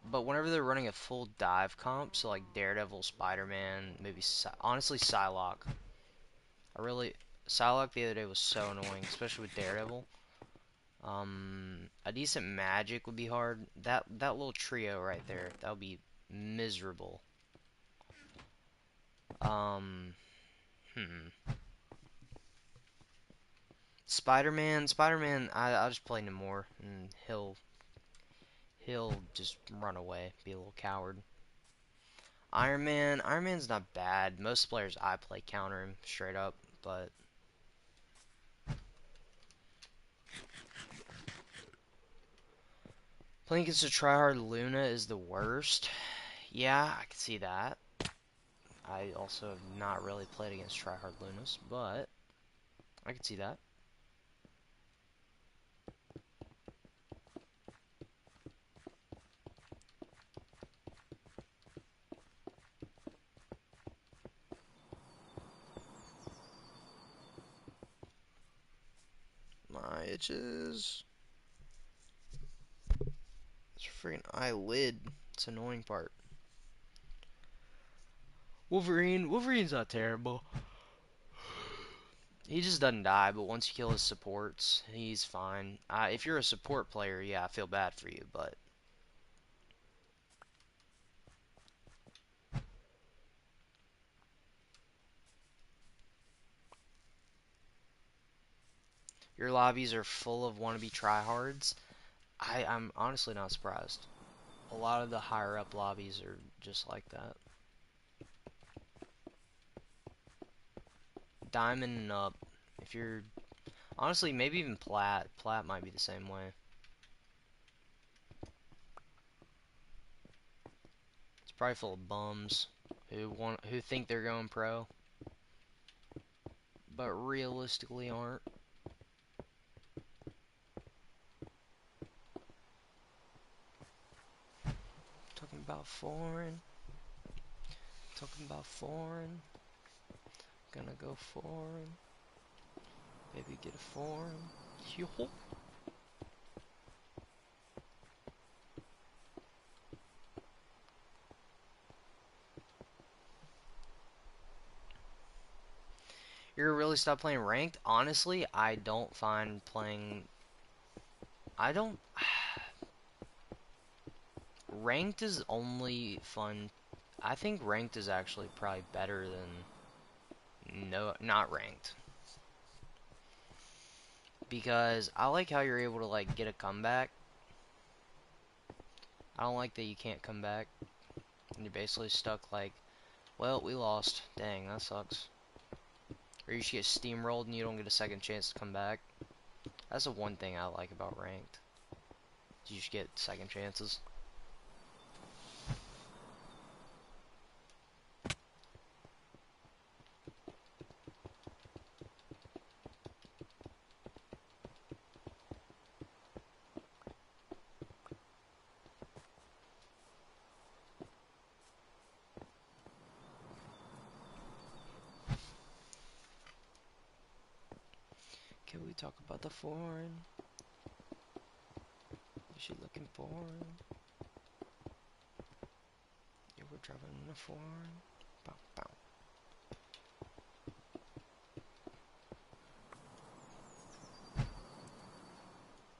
But whenever they're running a full dive comp, so like Daredevil, Spider-Man, maybe... honestly, Psylocke. Psylocke the other day was so annoying, especially with Daredevil. A decent magic would be hard. That little trio right there, that would be miserable. Um, Spider-Man, I'll just play Namor, and he'll just run away, be a little coward. Iron Man's not bad. Most players I play counter him straight up, but playing against a tryhard Luna is the worst. Yeah, I can see that. I also have not really played against tryhard Lunas, but I can see that. My itches. It's a freaking eyelid. It's an annoying part. Wolverine's not terrible. He just doesn't die, but once you kill his supports, he's fine. If you're a support player, yeah, I feel bad for you, but your lobbies are full of wannabe tryhards. I'm honestly not surprised. A lot of the higher up lobbies are just like that. Diamond and up. If you're honestly, maybe even plat. Plat might be the same way. It's probably full of bums who think they're going pro. but realistically aren't. Talking about foreign. Talking about foreign. Gonna go foreign. Maybe get a foreign. Yo. You're gonna really stop playing ranked? Honestly, I don't find playing. I don't. Ranked is only fun. I think ranked is actually probably better than no, not ranked. Because I like how you're able to like get a comeback. I don't like that you can't come back. And you're basically stuck like, well, we lost. Dang, that sucks. Or you just get steamrolled and you don't get a second chance to come back. That's the one thing I like about ranked. You just get second chances. Can we talk about the foreign? Is she looking foreign? Yeah, we're driving in a foreign. Bow, bow.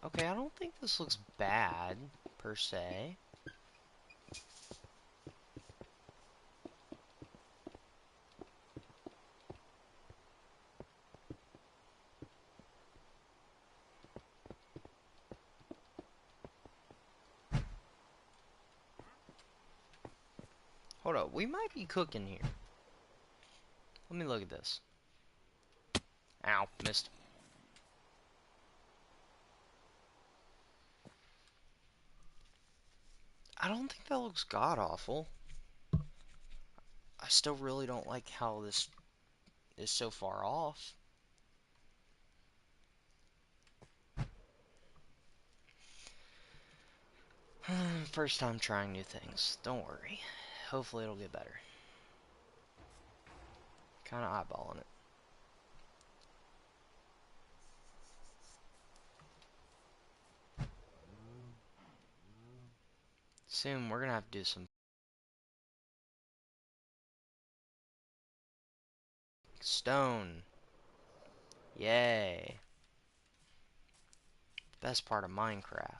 Okay, I don't think this looks bad, per se. Hold up, we might be cooking here. Let me look at this. Ow, missed. I don't think that looks god-awful. I still really don't like how this is so far off. First time trying new things. Don't worry. Hopefully it'll get better. Kinda eyeballing it. Soon we're gonna have to do some stone. Yay. Best part of Minecraft.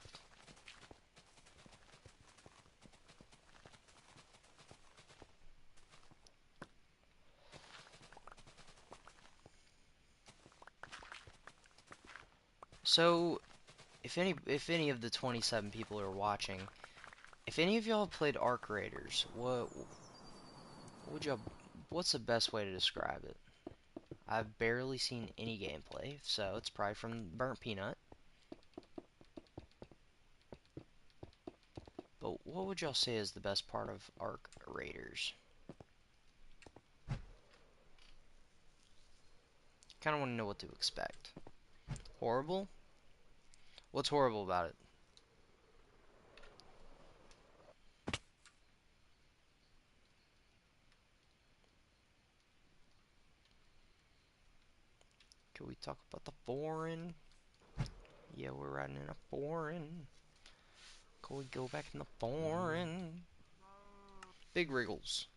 So, if any of the 27 people are watching, if any of y'all have played Arc Raiders, would y'all what's the best way to describe it? I've barely seen any gameplay, so it's probably from Burnt Peanut. But what would y'all say is the best part of Arc Raiders? Kind of want to know what to expect. Horrible? What's horrible about it? Can we talk about the foreign? Yeah, we're riding in a foreign. Can we go back in the foreign? Big Wriggles.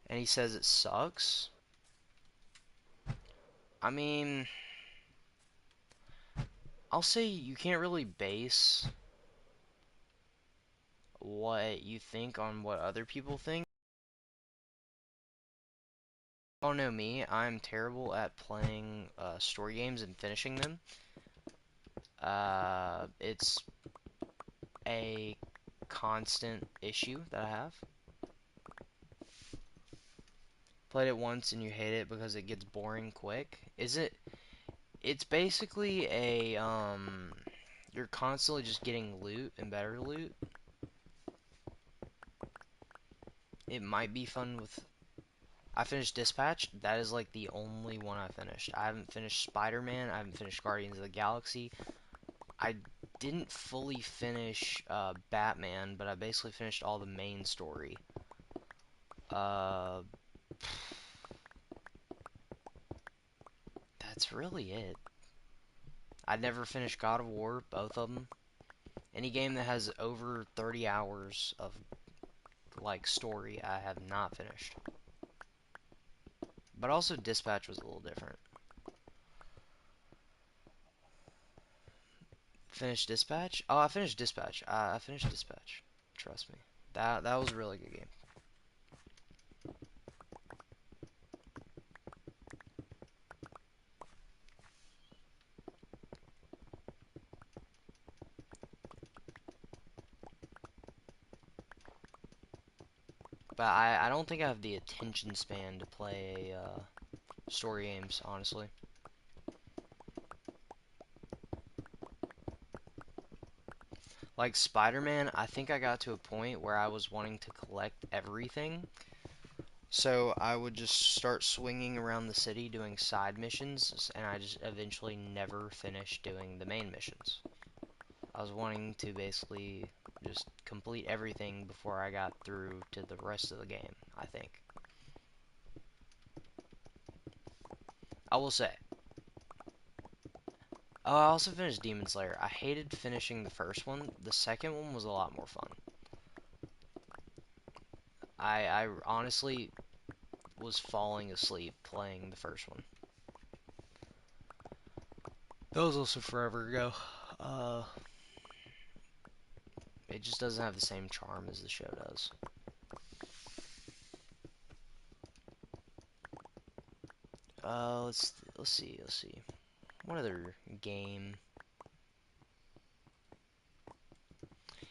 And he says it sucks? I mean, I'll say you can't really base what you think on what other people think. Oh no, me, I'm terrible at playing story games and finishing them. It's a constant issue that I have. Played it once and you hate it because it gets boring quick. It's basically you're constantly just getting loot and better loot. it might be fun with. I finished Dispatch. That is like the only one I finished. I haven't finished Spider-Man. I haven't finished Guardians of the Galaxy. I didn't fully finish Batman, but I basically finished all the main story. Uh, that's really it. I never finished God of War, both of them. Any game that has over 30 hours of like story, I have not finished. But also Dispatch was a little different. Finished Dispatch? Oh, I finished Dispatch. I finished Dispatch. Trust me. That was a really good game. But I don't think I have the attention span to play story games, honestly. Like Spider-Man, I think I got to a point where I was wanting to collect everything. So I would just start swinging around the city doing side missions, and I just eventually never finished doing the main missions. I was wanting to basically just complete everything before I got through to the rest of the game, I think. I will say. Oh, I also finished Demon Slayer. I hated finishing the first one. The second one was a lot more fun. I honestly was falling asleep playing the first one. That was also forever ago. Uh, it just doesn't have the same charm as the show does. Let's see. What other game?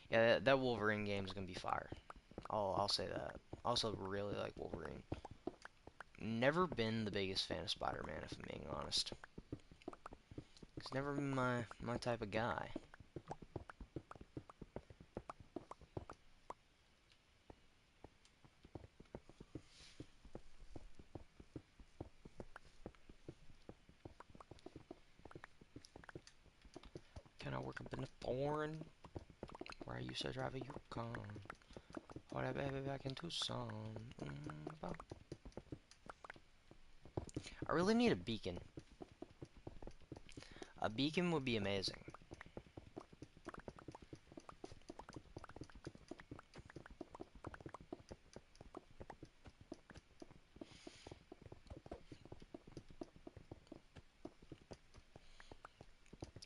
Yeah, that Wolverine game is gonna be fire. I'll say that. I also really like Wolverine. Never been the biggest fan of Spider-Man, if I'm being honest. He's never been my type of guy. Can I work up in the foreign where I used to drive a Yukon? Or that baby back in Tucson. I really need a beacon. A beacon would be amazing.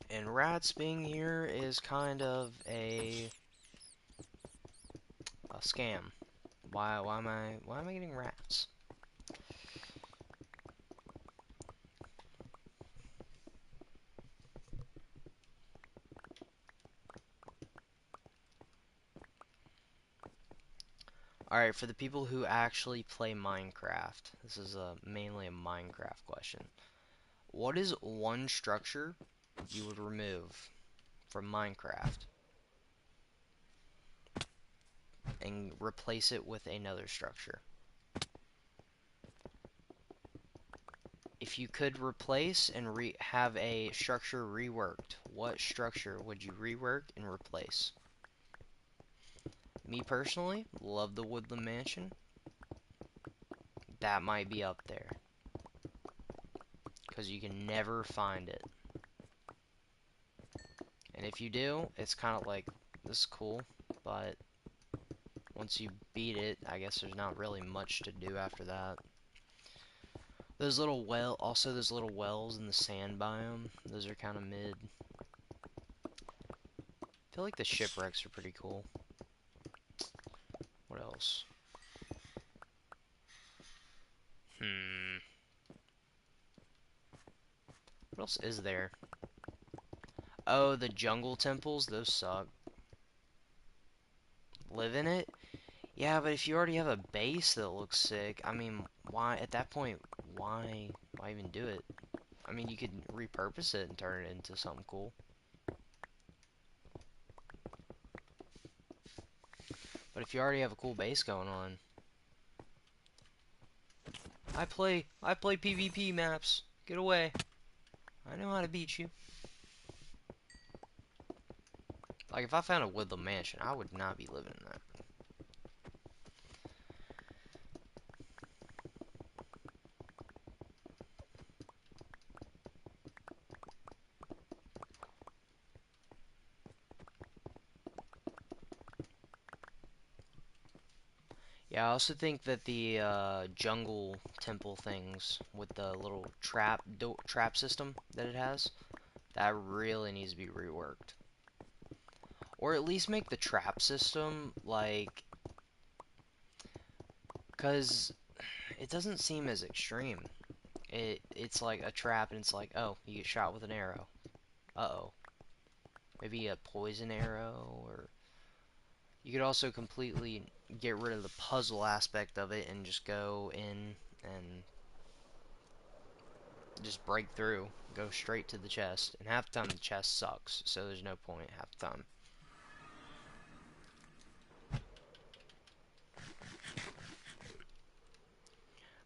And rats being here is kind of a scam. Why am I getting rats? Alright, for the people who actually play Minecraft, this is mainly a Minecraft question. What is one structure you would remove from Minecraft and replace it with another structure? If you could replace and have a structure reworked, what structure would you rework and replace? Me personally, love the Woodland Mansion. That might be up there because you can never find it. And if you do, it's kind of like, this is cool, but once you beat it, I guess there's not really much to do after that. Also those little wells in the sand biome, those are kind of mid. I feel like the shipwrecks are pretty cool. What else? Hmm. What else is there? Oh, the jungle temples, those suck. Live in it? Yeah, but if you already have a base that looks sick, I mean, why, at that point, why even do it? I mean, you could repurpose it and turn it into something cool. But if you already have a cool base going on, I play PvP maps. Get away. I know how to beat you. Like, if I found a woodland mansion, I would not be living in that. Yeah, I also think that the jungle temple things with the little trap system that it has, that really needs to be reworked. Or at least make the trap system, like, because it doesn't seem as extreme. It's like a trap and it's like, oh, you get shot with an arrow. Uh-oh. Maybe a poison arrow, or you could also completely get rid of the puzzle aspect of it and just go in and just break through, go straight to the chest. And half the time the chest sucks, so there's no point half the time.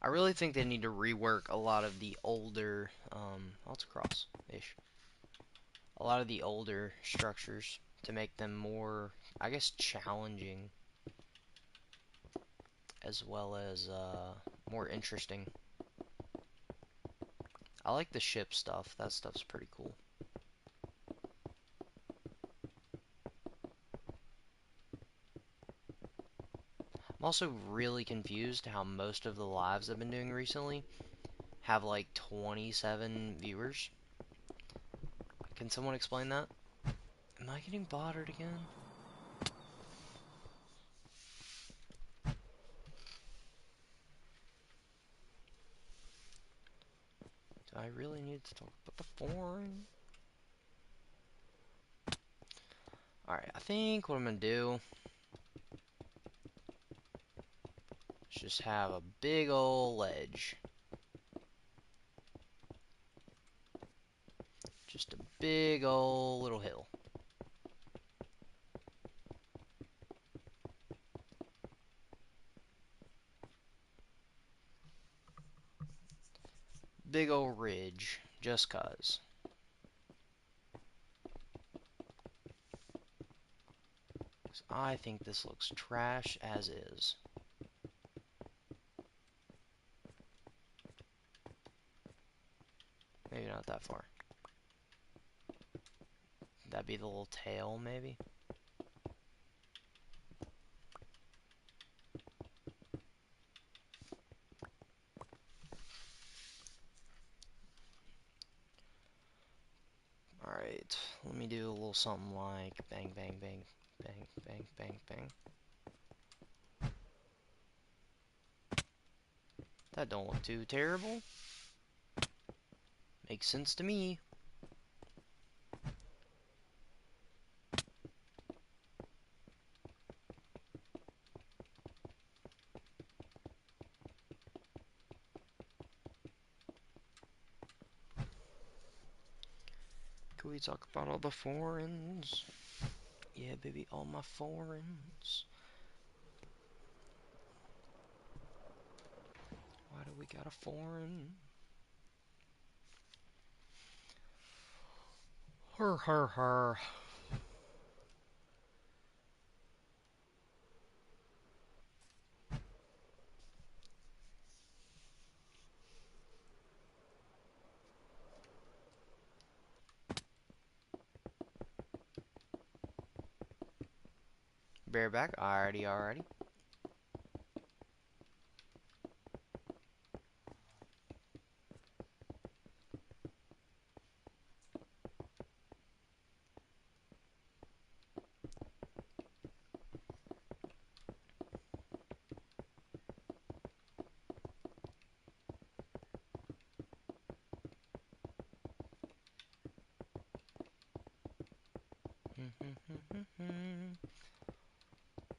I really think they need to rework a lot of the older, oh, it's across-ish. A lot of the older structures to make them more, I guess, challenging, as well as more interesting. I like the ship stuff. That stuff's pretty cool. I'm also really confused how most of the lives I've been doing recently have like 27 viewers. Can someone explain that? Am I getting bothered again? Do I really need to talk about the foreign? Alright, I think what I'm gonna do is just have a big ol' ledge. Just a big ol' little hill. Big ol' ridge, just 'cause. I think this looks trash as is. Maybe not that far. That'd be the little tail, maybe? Alright, let me do a little something like bang, bang, bang, bang, bang, bang, bang. That don't look too terrible. Makes sense to me. Can we talk about all the foreigns? Yeah, baby, all my foreigns. Why do we got a foreign? Her, her, her. Bareback, alrighty, alrighty.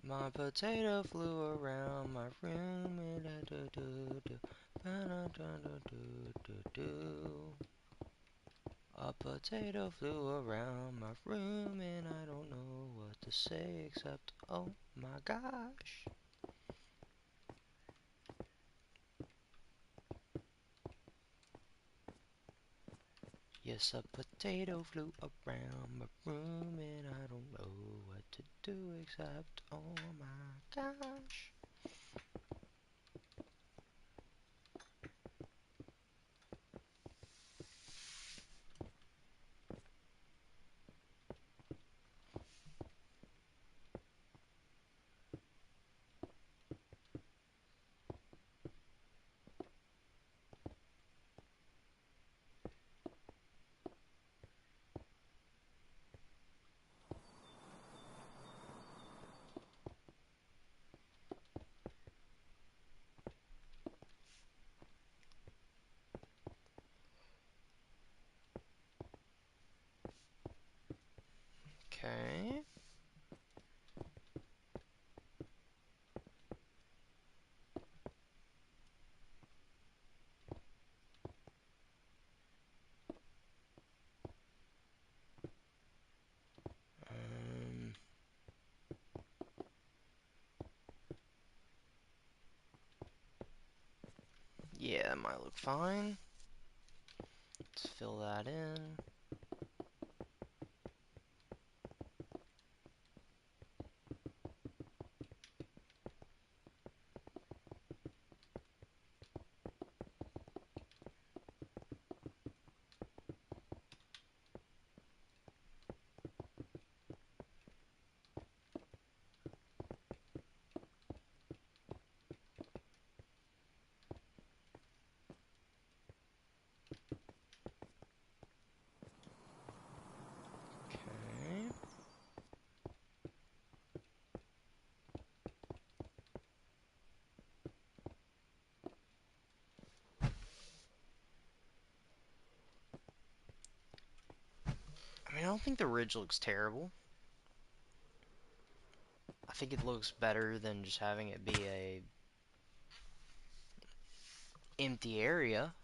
My potato flew around my room and I do do do do do do do. A potato flew around my room and I don't know what to say except oh my gosh. Yes, a potato flew around my room and I don't know what to do except, oh my gosh. Okay. Um, yeah, that might look fine. Let's fill that in. Okay. I mean, I don't think the ridge looks terrible. I think it looks better than just having it be a empty area.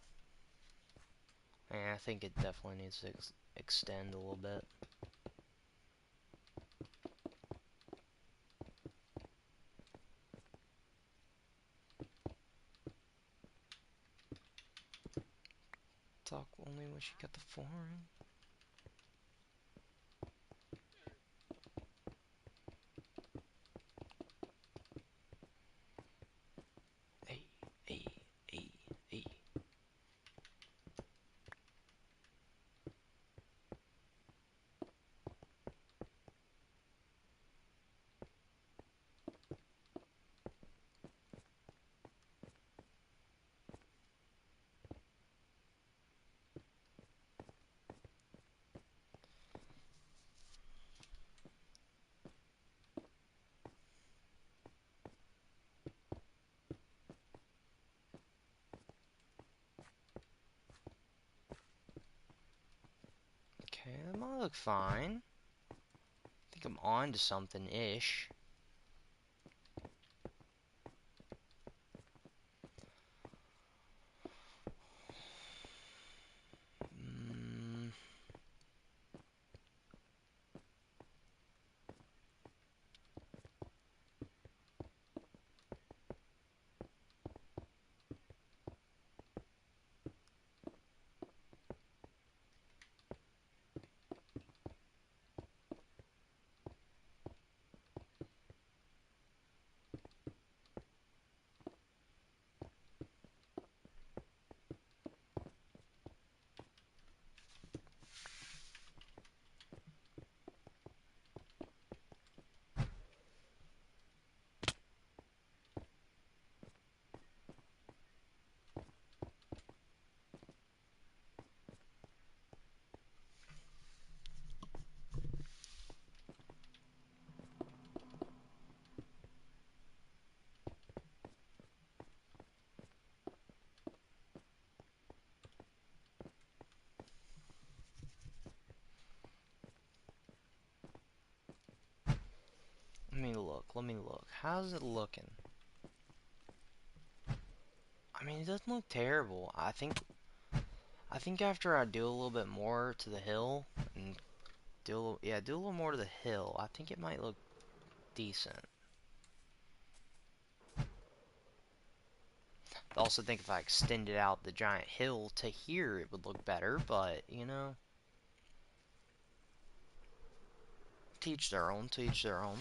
And I think it definitely needs to extend a little bit. Talk only when she got the foreign. Hey, hey, hey, hey. Okay, that might look fine. I think I'm on to something-ish. Mm, let me look. How's it looking? I mean, it doesn't look terrible. I think after I do a little bit more to the hill and do a little more to the hill, I think it might look decent. also think if I extended out the giant hill to here, it would look better, but, you know, teach their own, teach their own.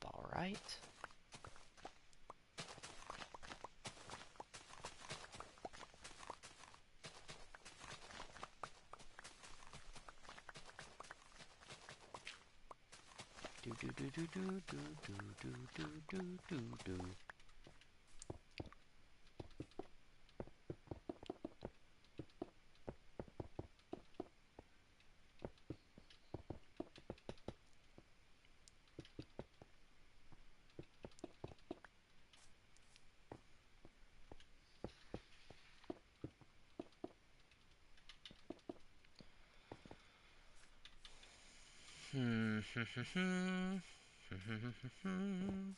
Alright. Do do do do do do do do do do do. Hmm.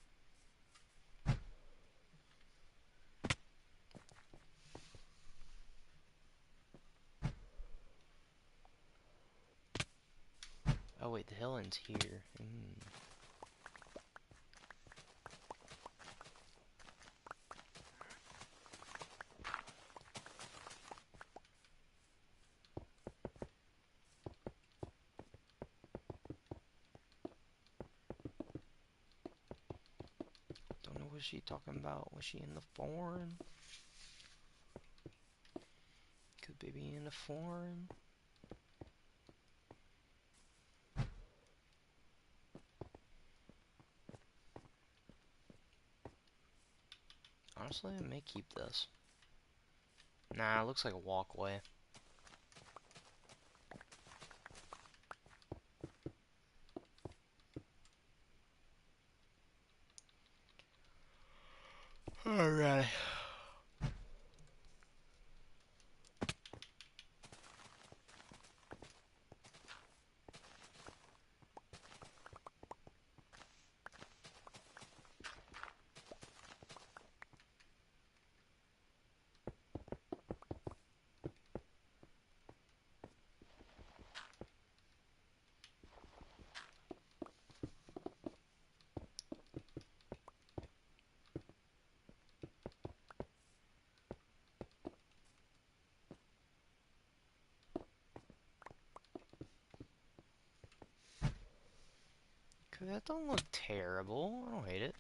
Oh wait, the hill ends here. Don't know what she talking about. Was she in the foreign? Could they be in the foreign? Honestly, I may keep this. Nah, it looks like a walkway. Alright. That don't look terrible. I don't hate it.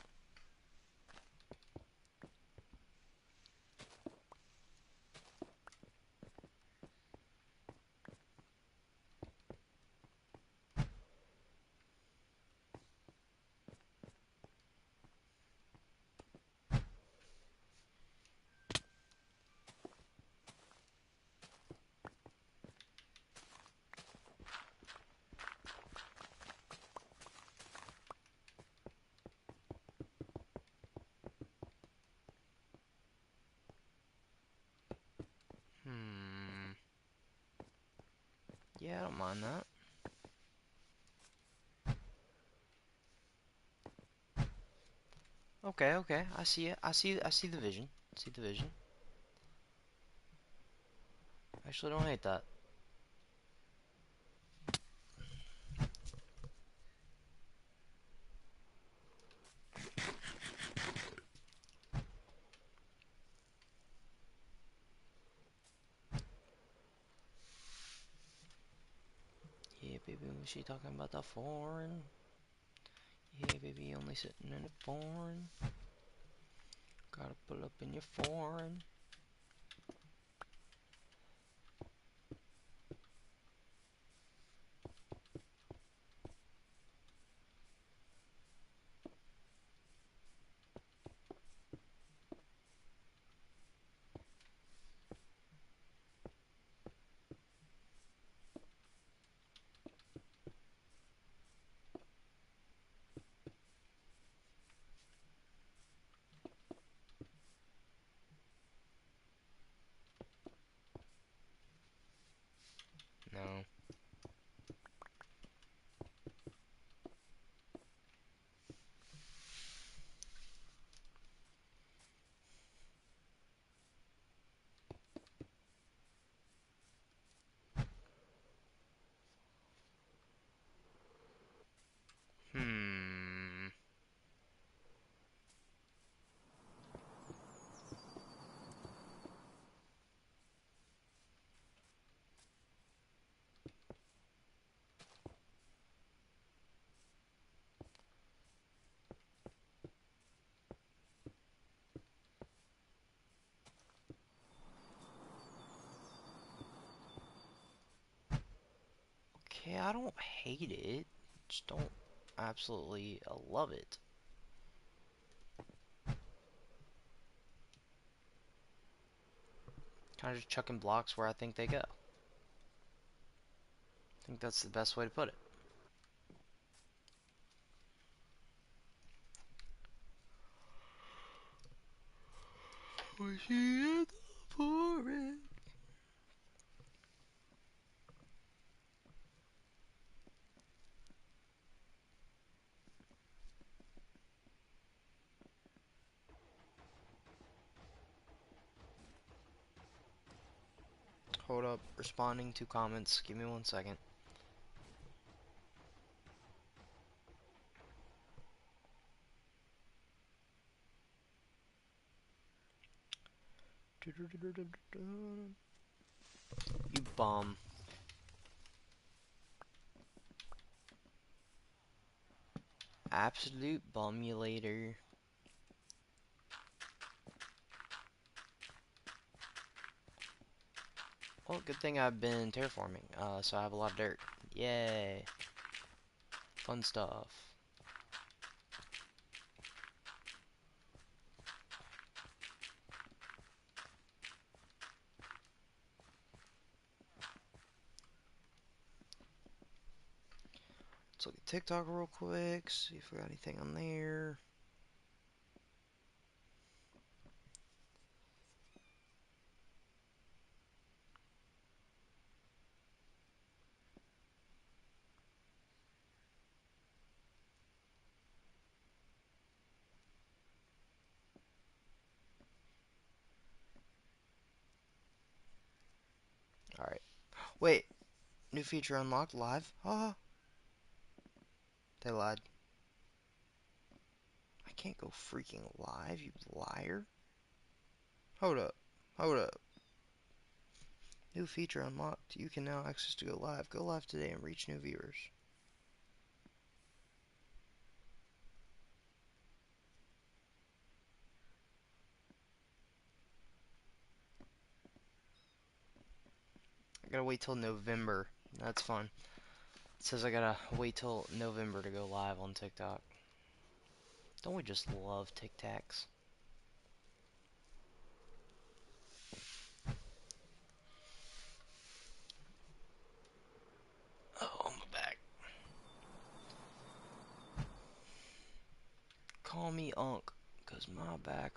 Hmm. Yeah, I don't mind that. Okay, okay. I see it. I see the vision. I see the vision. Actually, don't hate that. Yeah, baby, was she talking about the foreign? Yeah, baby, only sitting in the foreign. Gotta pull up in your foreign. I don't hate it. Just don't absolutely love it. Kind of just chucking blocks where I think they go. I think that's the best way to put it. Was she in the forest? Hold up, responding to comments. Give me 1 second. You bum. Absolute bumulator. Well, good thing I've been terraforming, so I have a lot of dirt. Yay. Fun stuff. Let's look at TikTok real quick, see if we got anything on there. Alright. Wait, new feature unlocked live? Ah, they lied. I can't go freaking live, you liar. Hold up. Hold up. New feature unlocked. You can now access to go live. Go live today and reach new viewers. I gotta wait till November. That's fun. It says I gotta wait till November to go live on TikTok. Don't we just love Tic Tacs? Oh, my back. Call me Unc, 'cause my back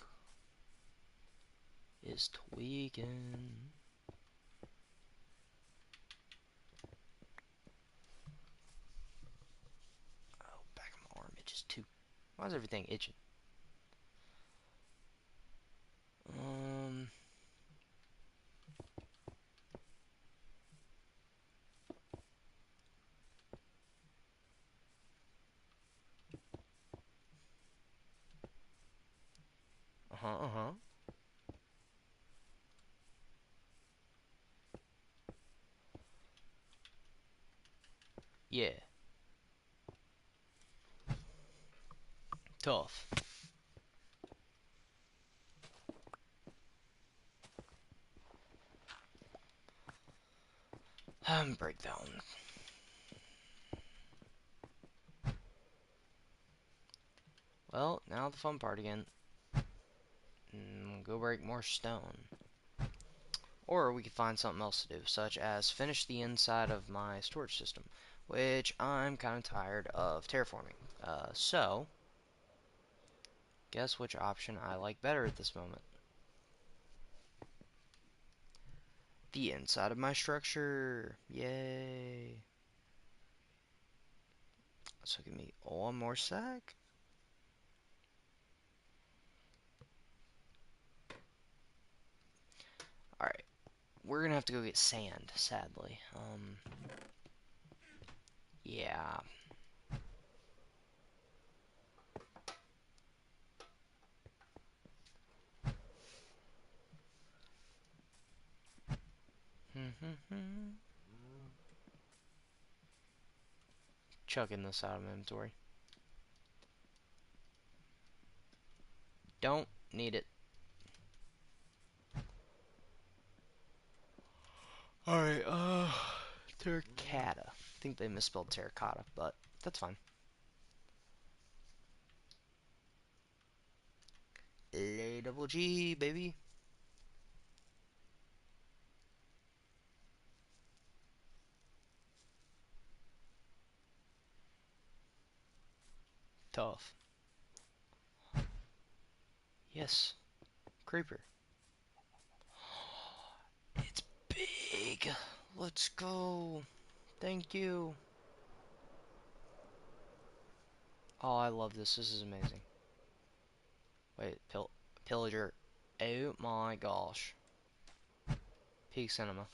is tweaking. Oh, back of my arm itches too. Why is everything itching? Um, uh-huh. Yeah, tough. Breakdown. Well, now the fun part again. Go break more stone. Or we could find something else to do, such as finish the inside of my storage system, which I'm kind of tired of terraforming. So, guess which option I like better at this moment? The inside of my structure. Yay. So give me one more sec. Alright. We're gonna have to go get sand, sadly. Yeah. Chucking this out of my inventory. Don't need it. Alright, Terracotta. think they misspelled terracotta, but that's fine. A double G, baby. Tough. Yes. Creeper. It's big. Let's go. Thank you. Oh, I love this. This is amazing. Wait, pillager. Oh my gosh. Peak cinema.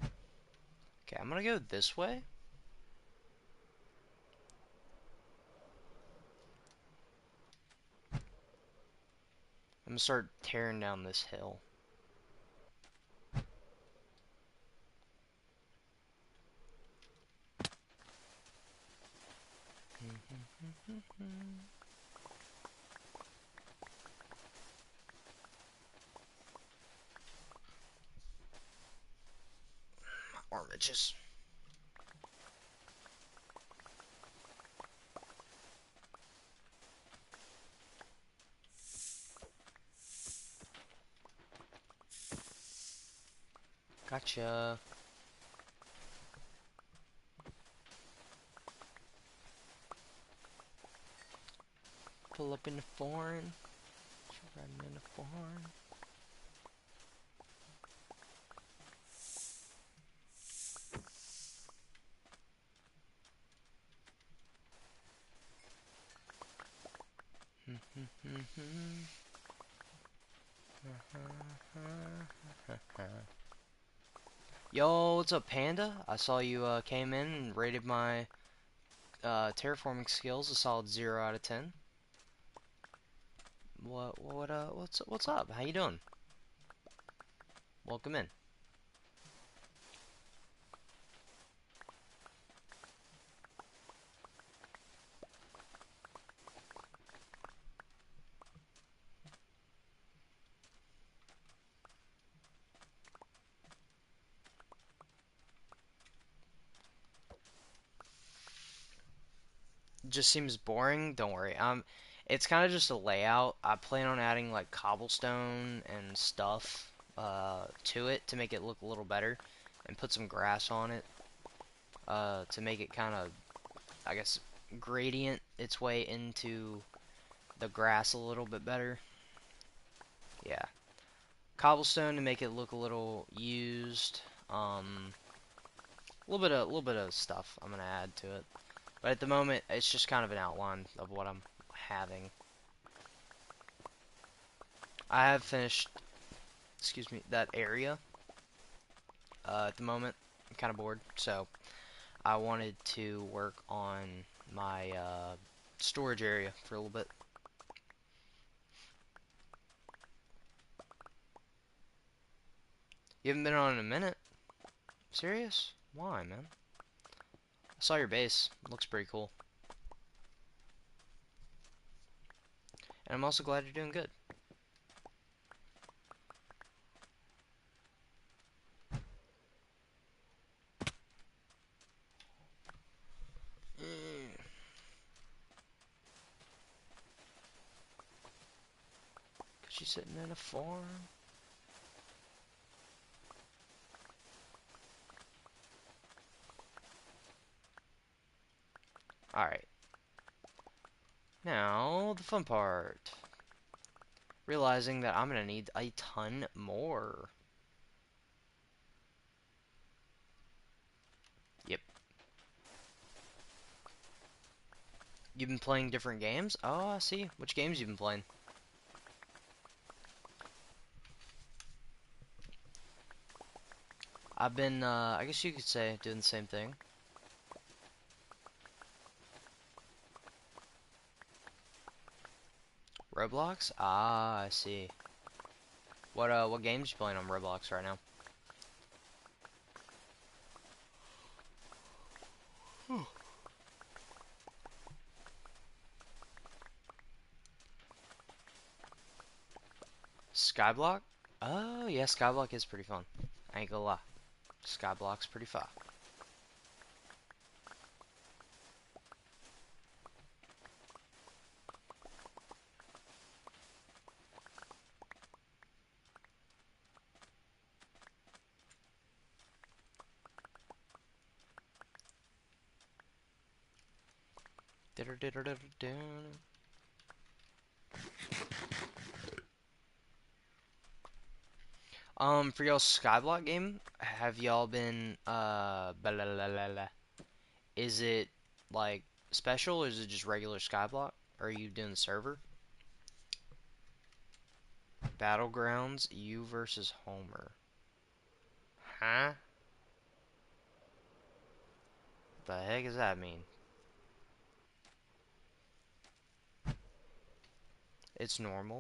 Okay, I'm gonna go this way. I'm gonna start tearing down this hill. Arm itches. Gotcha. Pull up in the foreign. Riding in the foreign. Yo, what's up, Panda? I saw you came in and rated my terraforming skills a solid 0 out of 10. What's up? How you doing? Welcome in. Just seems boring. Don't worry. It's kind of just a layout. I plan on adding like cobblestone and stuff to it to make it look a little better, and put some grass on it to make it kind of, I guess, gradient its way into the grass a little bit better. Yeah, cobblestone to make it look a little used. A little bit of stuff I'm gonna add to it. But at the moment, it's just kind of an outline of what I'm having. I have finished, excuse me, that area. At the moment, I'm kind of bored, so I wanted to work on my storage area for a little bit. You haven't been on in a minute? Serious? Why, man? I saw your base. It looks pretty cool. And I'm also glad you're doing good. Cause she's sitting in a farm. Alright. Now, the fun part. Realizing that I'm gonna need a ton more. Yep. You've been playing different games? Oh, I see. Which games you've been playing? I've been, I guess you could say, doing the same thing. Roblox? Ah, I see. What games you playing on Roblox right now? Skyblock? Oh, yeah, Skyblock is pretty fun. I ain't gonna lie. Skyblock's pretty far. For y'all Skyblock game, have y'all been blah, blah, blah, blah, blah. Is it like special or is it just regular Skyblock? Or are you doing the server? Battlegrounds, you versus Homer. Huh? The heck does that mean? It's normal.